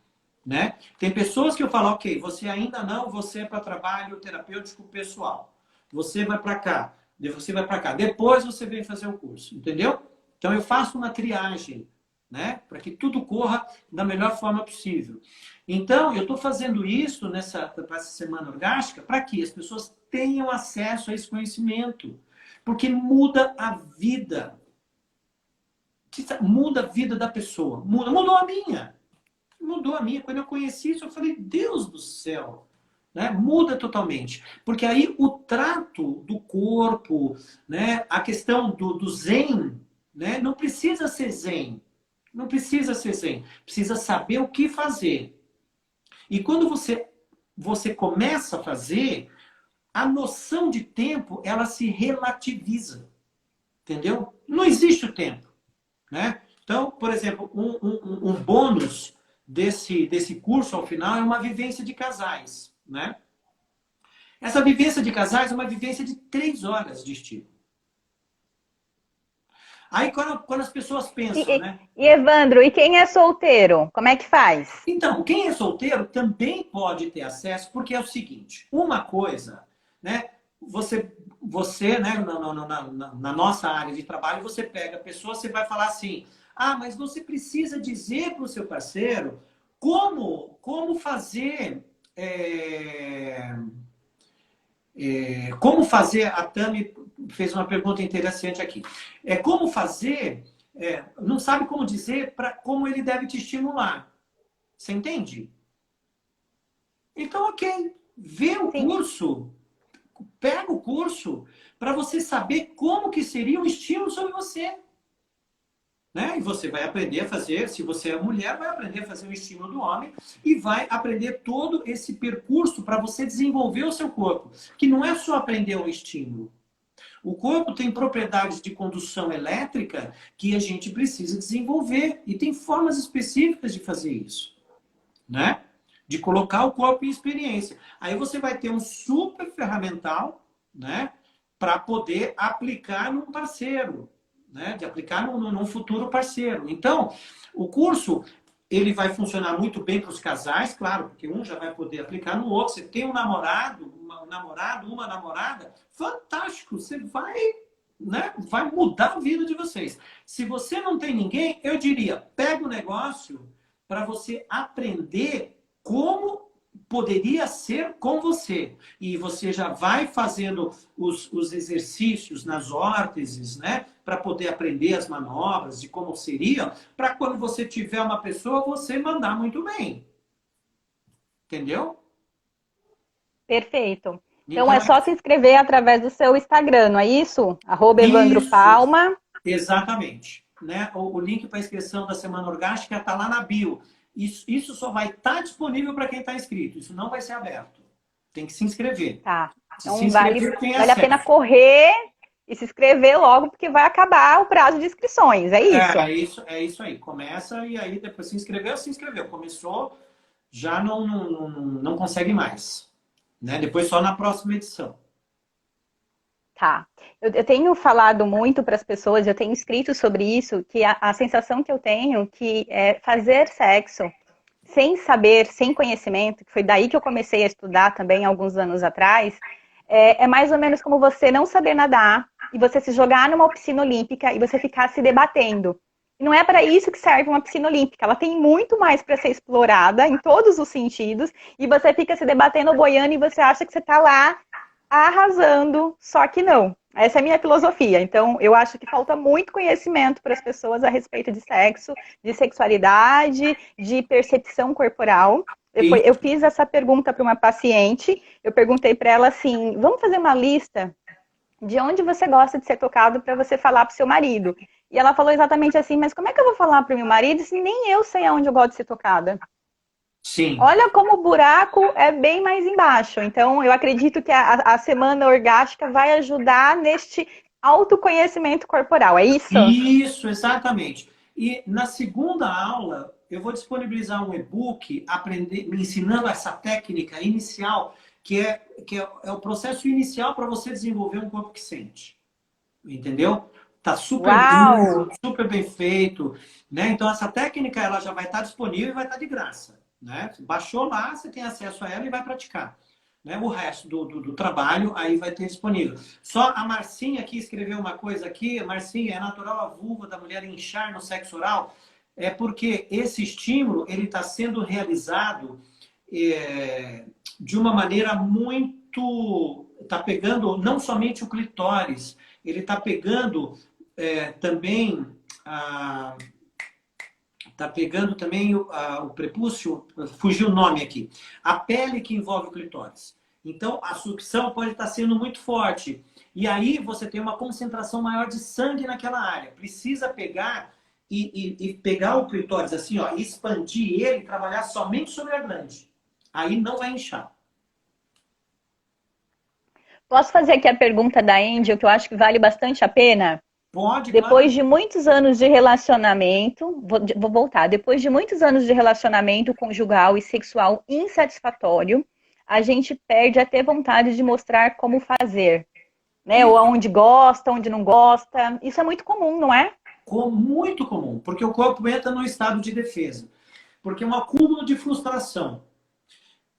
Né? Tem pessoas que eu falo, ok, você ainda não, você é para trabalho terapêutico pessoal. Você vai para cá, você vai para cá. Depois você vem fazer o curso, entendeu? Então eu faço uma triagem, né? Para que tudo corra da melhor forma possível. Então eu estou fazendo isso para essa semana orgástica para que as pessoas tenham acesso a esse conhecimento, porque muda a vida, muda a vida da pessoa, mudou a minha. Mudou a minha. Quando eu conheci isso, eu falei, Deus do céu. Né? Muda totalmente. Porque aí o trato do corpo, né? A questão do zen, né? Não precisa ser zen. Não precisa ser zen. Precisa saber o que fazer. E quando você começa a fazer, a noção de tempo, ela se relativiza. Entendeu? Não existe o tempo. Né? Então, por exemplo, um bônus desse curso ao final é uma vivência de casais, né? Essa vivência de casais é uma vivência de 3 horas de estilo. Aí quando as pessoas pensam, né? Evandro, e quem é solteiro? Como é que faz? Então, quem é solteiro também pode ter acesso, porque é o seguinte, uma coisa, né? Você né, na nossa área de trabalho, você pega a pessoa, você vai falar assim, mas você precisa dizer para o seu parceiro como fazer... como fazer, a Tami fez uma pergunta interessante aqui. Como fazer, não sabe como dizer como ele deve te estimular. Você entende? Então, ok. Vê o Sim. curso, pega o curso para você saber como que seria o estímulo sobre você. Né? E você vai aprender a fazer, se você é mulher, vai aprender a fazer o estímulo do homem e vai aprender todo esse percurso para você desenvolver o seu corpo. Que não é só aprender o estímulo. O corpo tem propriedades de condução elétrica que a gente precisa desenvolver e tem formas específicas de fazer isso. Né? De colocar o corpo em experiência. Aí você vai ter um super ferramental, né? Para poder aplicar num parceiro. Né, de aplicar num futuro parceiro. Então, o curso ele vai funcionar muito bem para os casais, claro, porque um já vai poder aplicar no outro. Você tem um namorado, uma namorada, fantástico, você vai, né, vai mudar a vida de vocês. Se você não tem ninguém, eu diria, pega o negócio para você aprender como poderia ser com você. E você já vai fazendo os exercícios nas órteses, né? Para poder aprender as manobras de como seriam, para quando você tiver uma pessoa, você mandar muito bem. Entendeu? Perfeito. Então Então, é só se inscrever através do seu Instagram, não é isso? @Evandro isso, Palma. exatamente. Né? O link para a inscrição da Semana Orgástica está lá na bio. Isso só vai estar disponível para quem está inscrito. Isso não vai ser aberto. Tem que se inscrever. Tá. Se Então inscrever, tem vale a pena acesso. correr e se inscrever logo, porque vai acabar o prazo de inscrições, é isso? É isso aí. Começa e aí depois se inscreveu. Começou, já não consegue mais. Né? Depois só na próxima edição. Tá. Eu tenho falado muito para as pessoas, eu tenho escrito sobre isso, que a sensação que eu tenho que é fazer sexo sem saber, sem conhecimento, que foi daí que eu comecei a estudar também alguns anos atrás, é mais ou menos como você não saber nadar e você se jogar numa piscina olímpica e você ficar se debatendo. E não é para isso que serve uma piscina olímpica, ela tem muito mais para ser explorada em todos os sentidos e você fica se debatendo, boiando e você acha que você está lá arrasando, só que não. Essa é a minha filosofia. Então, eu acho que falta muito conhecimento para as pessoas a respeito de sexo, de sexualidade, de percepção corporal. E Eu fiz essa pergunta para uma paciente. Eu perguntei para ela assim: vamos fazer uma lista de onde você gosta de ser tocado para você falar para o seu marido. E ela falou exatamente assim: mas como é que eu vou falar para o meu marido se nem eu sei aonde eu gosto de ser tocada? sim. Olha como o buraco é bem mais embaixo. Então, eu acredito que a semana orgástica vai ajudar neste autoconhecimento corporal. É isso? Isso, exatamente. E na segunda aula, eu vou disponibilizar um e-book me ensinando essa técnica inicial, que é o processo inicial para você desenvolver um corpo que sente. Entendeu? Tá super Uau! lindo, super bem feito, né? Então essa técnica ela já vai estar disponível e vai estar de graça, né? Baixou lá, você tem acesso a ela e vai praticar. Né? O resto do trabalho aí vai ter disponível. Só a Marcinha aqui escreveu uma coisa aqui. Marcinha, é natural a vulva da mulher inchar no sexo oral? É porque esse estímulo ele está sendo realizado de uma maneira muito... Está pegando não somente o clitóris, ele está pegando também a... Está pegando também o prepúcio, fugiu o nome aqui. A pele que envolve o clitóris. Então, a sucção pode estar sendo muito forte. E aí você tem uma concentração maior de sangue naquela área. Precisa pegar e pegar o clitóris assim, ó, expandir ele e trabalhar somente sobre a glande. Aí não vai inchar. Posso fazer aqui a pergunta da Angel, que eu acho que vale bastante a pena? Pode, Depois claro. de muitos anos de relacionamento, vou voltar, depois de muitos anos de relacionamento conjugal e sexual insatisfatório, a gente perde até vontade de mostrar como fazer, né? Ou Isso aonde gosta, onde não gosta. Isso é muito comum, não é? é muito comum, porque o corpo entra no estado de defesa. Porque é um acúmulo de frustração.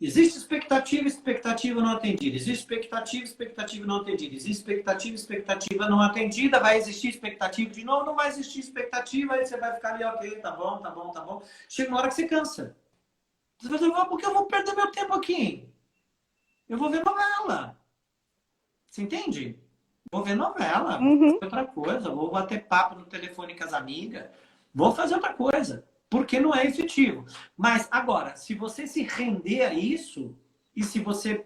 Existe expectativa, expectativa não atendida. Existe expectativa, expectativa não atendida. Existe expectativa, expectativa não atendida. Vai existir expectativa de novo, não vai existir expectativa. Aí você vai ficar ali, ok, tá bom, tá bom, tá bom. Chega uma hora que você cansa. Você vai dizer, por que eu vou perder meu tempo aqui? Eu vou ver novela. Você entende? Vou ver novela, vou fazer Uhum. outra coisa, vou bater papo no telefone com as amigas, vou fazer outra coisa, porque não é efetivo. Mas agora, se você se render a isso, e se você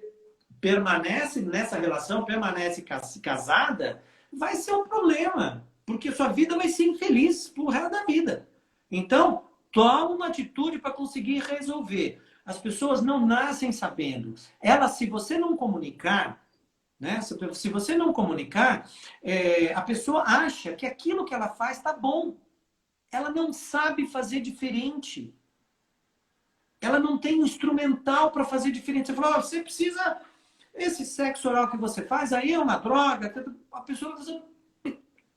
permanece nessa relação, permanece casada, vai ser um problema, porque sua vida vai ser infeliz pro resto da vida. Então, toma uma atitude para conseguir resolver. As pessoas não nascem sabendo. Elas, se você não comunicar, né? Se você não comunicar, a pessoa acha que aquilo que ela faz está bom. Ela não sabe fazer diferente. Ela não tem um instrumental para fazer diferente. Você falou, você precisa. Esse sexo oral que você faz aí é uma droga. A pessoa está dizendo,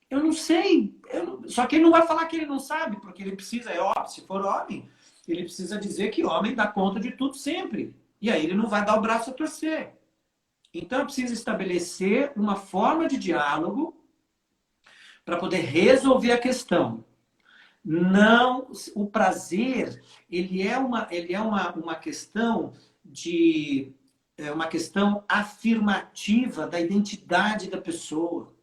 eu não sei. Só que ele não vai falar que ele não sabe, porque ele precisa, é óbvio, se for homem, ele precisa dizer que homem dá conta de tudo sempre. E aí ele não vai dar o braço a torcer. Então, eu preciso estabelecer uma forma de diálogo para poder resolver a questão. Não, o prazer, ele é uma questão de uma questão afirmativa da identidade da pessoa.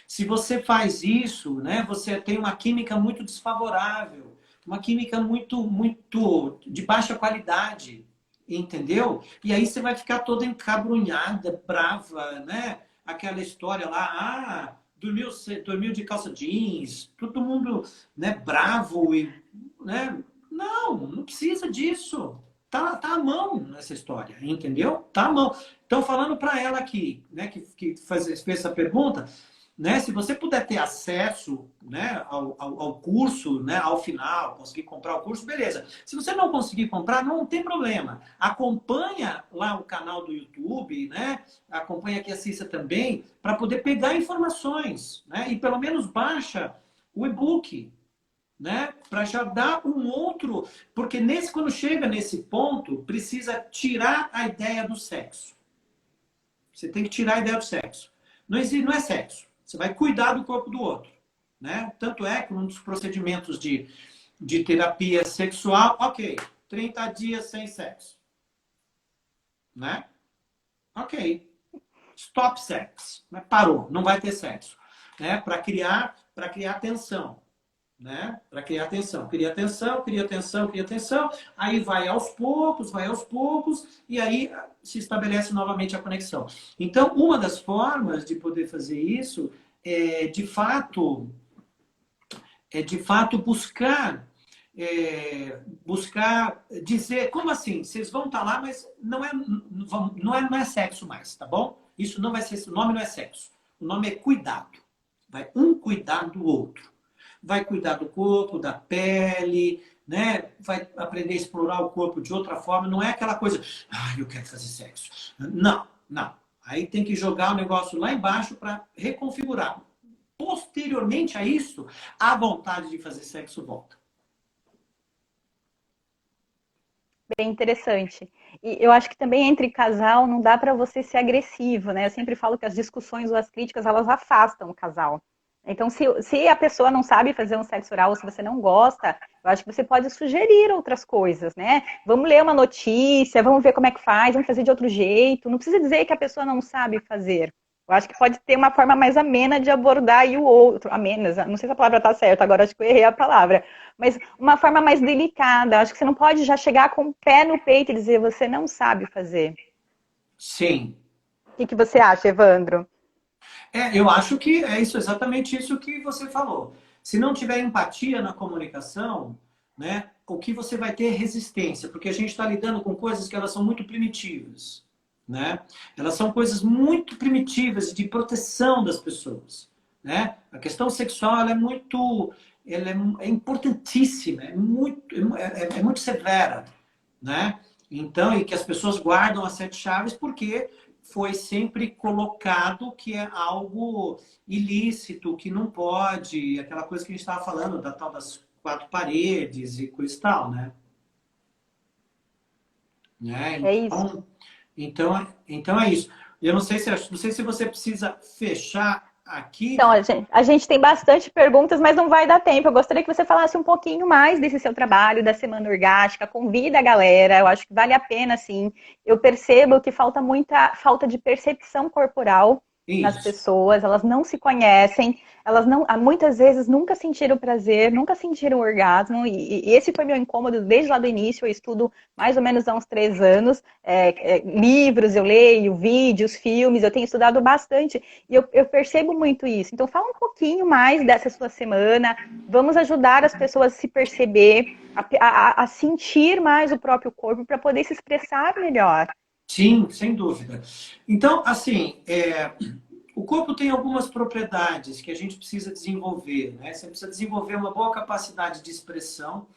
Se você faz isso, né, você tem uma química muito desfavorável, uma química muito de baixa qualidade, entendeu? E aí você vai ficar toda encabrunhada, brava, né? Aquela história lá, dormiu de calça jeans, todo mundo, né, bravo e, né? Não precisa disso. Tá à mão nessa história, entendeu? Tá à mão. Então, falando para ela aqui, né, que fez essa pergunta, né? Se você puder ter acesso, né, ao curso, né, ao final, conseguir comprar o curso, beleza. Se você não conseguir comprar, não tem problema. Acompanha lá o canal do YouTube, né? Acompanha aqui a Cissa também, para poder pegar informações, né? E pelo menos baixa o e-book, né? Para já dar um outro, porque quando chega nesse ponto, precisa tirar a ideia do sexo. Você tem que tirar a ideia do sexo. Não existe, não é sexo. Você vai cuidar do corpo do outro. Né? Tanto é que um dos procedimentos de terapia sexual, ok, 30 dias sem sexo. Né? Ok. stop sex, né? Parou, não vai ter sexo, né? Para criar tensão, né? Para criar tensão, cria tensão, cria tensão, cria tensão, aí vai aos poucos, e aí se estabelece novamente a conexão. Então, uma das formas de poder fazer isso é de fato buscar dizer, como assim? Vocês vão estar lá, mas não é sexo mais, tá bom? Isso não vai ser, o nome não é sexo. O nome é cuidado. Vai um cuidar do outro. Vai cuidar do corpo, da pele, né? Vai aprender a explorar o corpo de outra forma. Não é aquela coisa, eu quero fazer sexo. Não, não. Aí tem que jogar o negócio lá embaixo para reconfigurar. Posteriormente a isso, a vontade de fazer sexo volta. Bem interessante. E eu acho que também entre casal não dá para você ser agressivo, né? Eu sempre falo que as discussões ou as críticas, elas afastam o casal. Então, se a pessoa não sabe fazer um sexo oral ou se você não gosta, eu acho que você pode sugerir outras coisas, né? Vamos ler uma notícia, vamos ver como é que faz, vamos fazer de outro jeito. Não precisa dizer que a pessoa não sabe fazer. Eu acho que pode ter uma forma mais amena de abordar e o outro. Amena, não sei se a palavra está certa, agora acho que eu errei a palavra. Mas uma forma mais delicada. Acho que você não pode já chegar com o pé no peito e dizer você não sabe fazer. Sim. O que você acha, Evandro? Eu acho que é isso, exatamente isso que você falou. Se não tiver empatia na comunicação, né, o que você vai ter é resistência, porque a gente está lidando com coisas que elas são muito primitivas, né? Elas são coisas muito primitivas de proteção das pessoas, né? A questão sexual ela é importantíssima, é muito severa, né? Então, e que as pessoas guardam as sete chaves porque foi sempre colocado que é algo ilícito, que não pode, aquela coisa que a gente estava falando, da tal das quatro paredes e coisa e tal, né? Né? É isso. Então é isso. Eu não sei se você precisa fechar aqui. Então, a gente tem bastante perguntas, mas não vai dar tempo. Eu gostaria que você falasse um pouquinho mais desse seu trabalho, da Semana Orgástica. Convida a galera, eu acho que vale a pena, sim. Eu percebo que falta muita falta de percepção corporal nas Isso. pessoas, elas não se conhecem, elas não, muitas vezes nunca sentiram prazer, nunca sentiram orgasmo, e esse foi meu incômodo desde lá do início. Eu estudo mais ou menos há uns 3 anos, livros eu leio, vídeos, filmes, eu tenho estudado bastante, e eu percebo muito isso. Então fala um pouquinho mais dessa sua semana, vamos ajudar as pessoas a se perceber, a sentir mais o próprio corpo para poder se expressar melhor. Sim, sem dúvida. Então, assim, o corpo tem algumas propriedades que a gente precisa desenvolver, né? Você precisa desenvolver uma boa capacidade de expressão.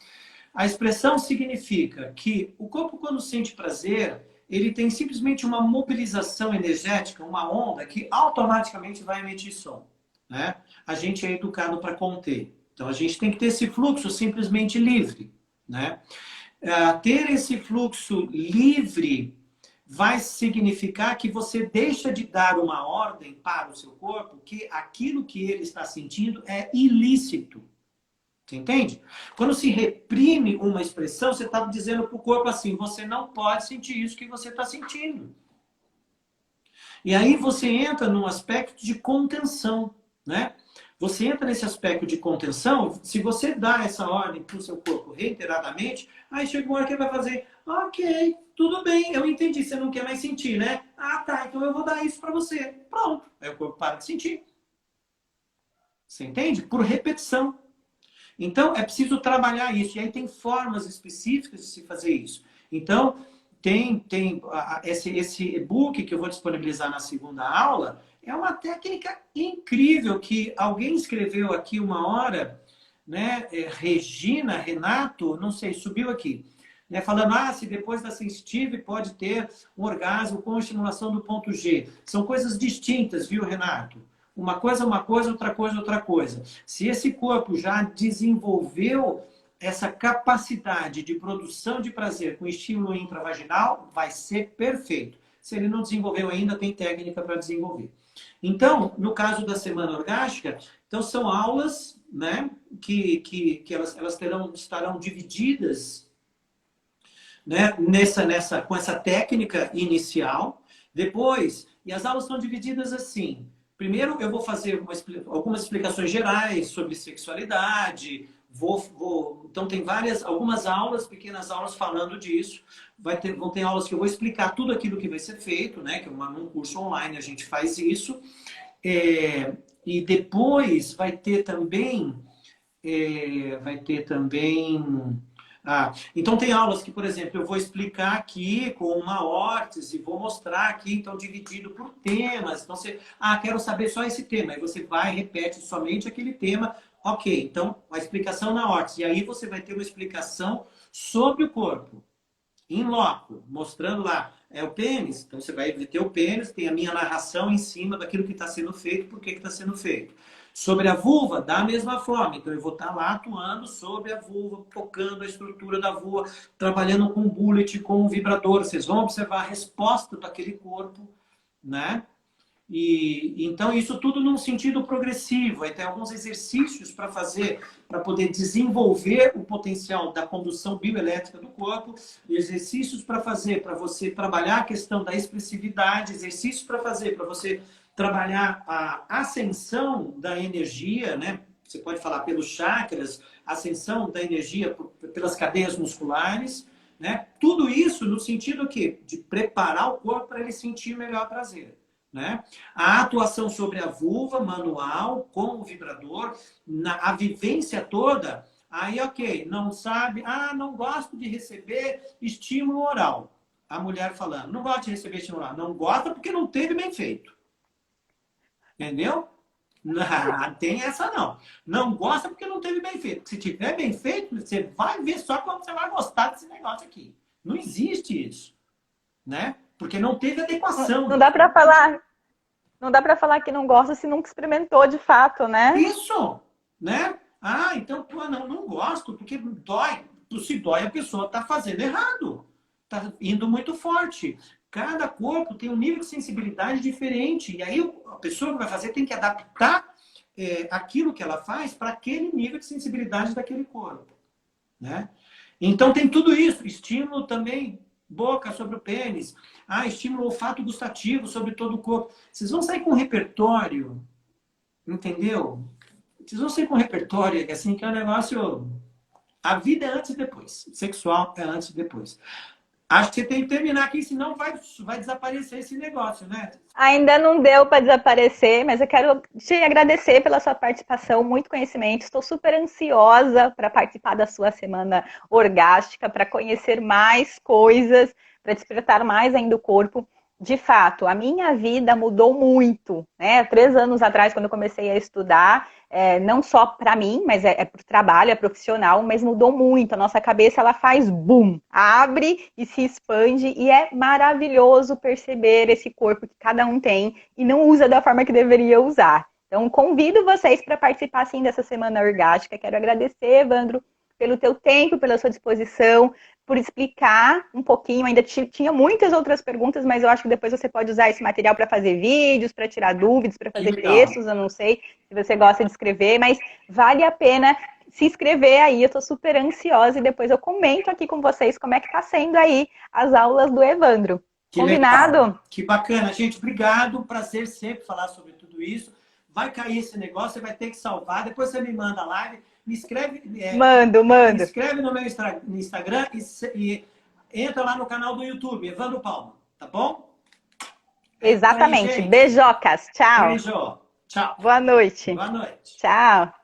A expressão significa que o corpo, quando sente prazer, ele tem simplesmente uma mobilização energética, uma onda que automaticamente vai emitir som, né? A gente é educado para conter. Então, a gente tem que ter esse fluxo simplesmente livre, né? Ter esse fluxo livre vai significar que você deixa de dar uma ordem para o seu corpo que aquilo que ele está sentindo é ilícito. Você entende? Quando se reprime uma expressão, você está dizendo para o corpo assim, você não pode sentir isso que você está sentindo. E aí você entra num aspecto de contenção, né? Você entra nesse aspecto de contenção, se você dá essa ordem para o seu corpo reiteradamente, aí chega uma hora que ele vai fazer, ok, tudo bem, eu entendi, você não quer mais sentir, né? Ah, tá, então eu vou dar isso para você. Pronto, aí o corpo para de sentir. Você entende? Por repetição. Então, é preciso trabalhar isso. E aí tem formas específicas de se fazer isso. Então, tem esse e-book que eu vou disponibilizar na segunda aula, é uma técnica incrível que alguém escreveu aqui uma hora, né? Regina, Renato, não sei, subiu aqui, né? Falando, se depois da sensitive pode ter um orgasmo com estimulação do ponto G. São coisas distintas, viu, Renato? Uma coisa é uma coisa, outra coisa é outra coisa. Se esse corpo já desenvolveu essa capacidade de produção de prazer com estímulo intravaginal, vai ser perfeito. Se ele não desenvolveu ainda, tem técnica para desenvolver. Então, no caso da semana orgástica, então são aulas, né, que elas estarão divididas, né, com essa técnica inicial. Depois, e as aulas são divididas assim. Primeiro, eu vou fazer algumas explicações gerais sobre sexualidade. Então, tem algumas aulas, pequenas aulas falando disso. Vão ter aulas que eu vou explicar tudo aquilo que vai ser feito, né? Que num curso online a gente faz isso. E depois vai ter também. Então tem aulas que, por exemplo, eu vou explicar aqui com uma órtese, vou mostrar aqui, então, dividido por temas. Então, quero saber só esse tema. Aí você vai e repete somente aquele tema. Ok, então, a explicação na órtese. E aí você vai ter uma explicação sobre o corpo, em loco, mostrando lá. É o pênis, então você vai ter o pênis, tem a minha narração em cima daquilo que está sendo feito, por que está sendo feito. Sobre a vulva, da mesma forma. Então, eu vou estar lá atuando sobre a vulva, tocando a estrutura da vulva, trabalhando com bullet, com vibrador. Vocês vão observar a resposta daquele corpo, né? E então, isso tudo num sentido progressivo. Aí tem alguns exercícios para fazer, para poder desenvolver o potencial da condução bioelétrica do corpo, exercícios para fazer, para você trabalhar a questão da expressividade, exercícios para fazer, para você trabalhar a ascensão da energia, né? Você pode falar pelos chakras, ascensão da energia pelas cadeias musculares, né? Tudo isso no sentido quê? De preparar o corpo para ele sentir melhor prazer. Né? A atuação sobre a vulva, manual, com o vibrador, a vivência toda, aí ok, não sabe, não gosto de receber estímulo oral. A mulher falando, não gosta de receber estímulo oral. Não gosta porque não teve bem feito. Entendeu? Não tem essa não. Não gosta porque não teve bem feito. Se tiver bem feito, você vai ver só quando você vai gostar desse negócio aqui. Não existe isso. Né? Porque não teve adequação. Não dá para falar. Não dá para falar que não gosta se nunca experimentou de fato, né? Isso, né? Então, não gosto, porque dói. Se dói, a pessoa está fazendo errado. Está indo muito forte. Cada corpo tem um nível de sensibilidade diferente. E aí, a pessoa que vai fazer tem que adaptar aquilo que ela faz para aquele nível de sensibilidade daquele corpo. Né? Então, tem tudo isso. Estímulo também, boca sobre o pênis. Estímulo olfato gustativo sobre todo o corpo. Vocês vão sair com um repertório, entendeu? Vocês vão sair com um repertório, assim, que é um negócio... A vida é antes e depois. Sexual é antes e depois. Acho que você tem que terminar aqui, senão vai desaparecer esse negócio, né? Ainda não deu para desaparecer, mas eu quero te agradecer pela sua participação, muito conhecimento. Estou super ansiosa para participar da sua semana orgástica, para conhecer mais coisas, para despertar mais ainda o corpo. De fato, a minha vida mudou muito, né? 3 anos atrás, quando eu comecei a estudar, não só para mim, mas para o trabalho, é profissional, mas mudou muito. A nossa cabeça, ela faz boom, abre e se expande, e é maravilhoso perceber esse corpo que cada um tem e não usa da forma que deveria usar. Então, convido vocês para participar, sim, dessa semana orgástica. Quero agradecer, Evandro, pelo teu tempo, pela sua disposição, por explicar um pouquinho. Ainda tinha muitas outras perguntas, mas eu acho que depois você pode usar esse material para fazer vídeos, para tirar dúvidas, para fazer textos. Eu não sei se você gosta de escrever, mas vale a pena se inscrever aí. Eu estou super ansiosa e depois eu comento aqui com vocês como é que está sendo aí as aulas do Evandro. Que combinado? Legal. Que bacana. Gente, obrigado. Prazer sempre falar sobre tudo isso. Vai cair esse negócio, você vai ter que salvar. Depois você me manda a live. Me escreve. Mando. Me inscreve no meu Instagram e entra lá no canal do YouTube, Evandro Palma. Tá bom? Exatamente. Beijocas. Tchau. Beijo. Tchau. Boa noite. Boa noite. Tchau.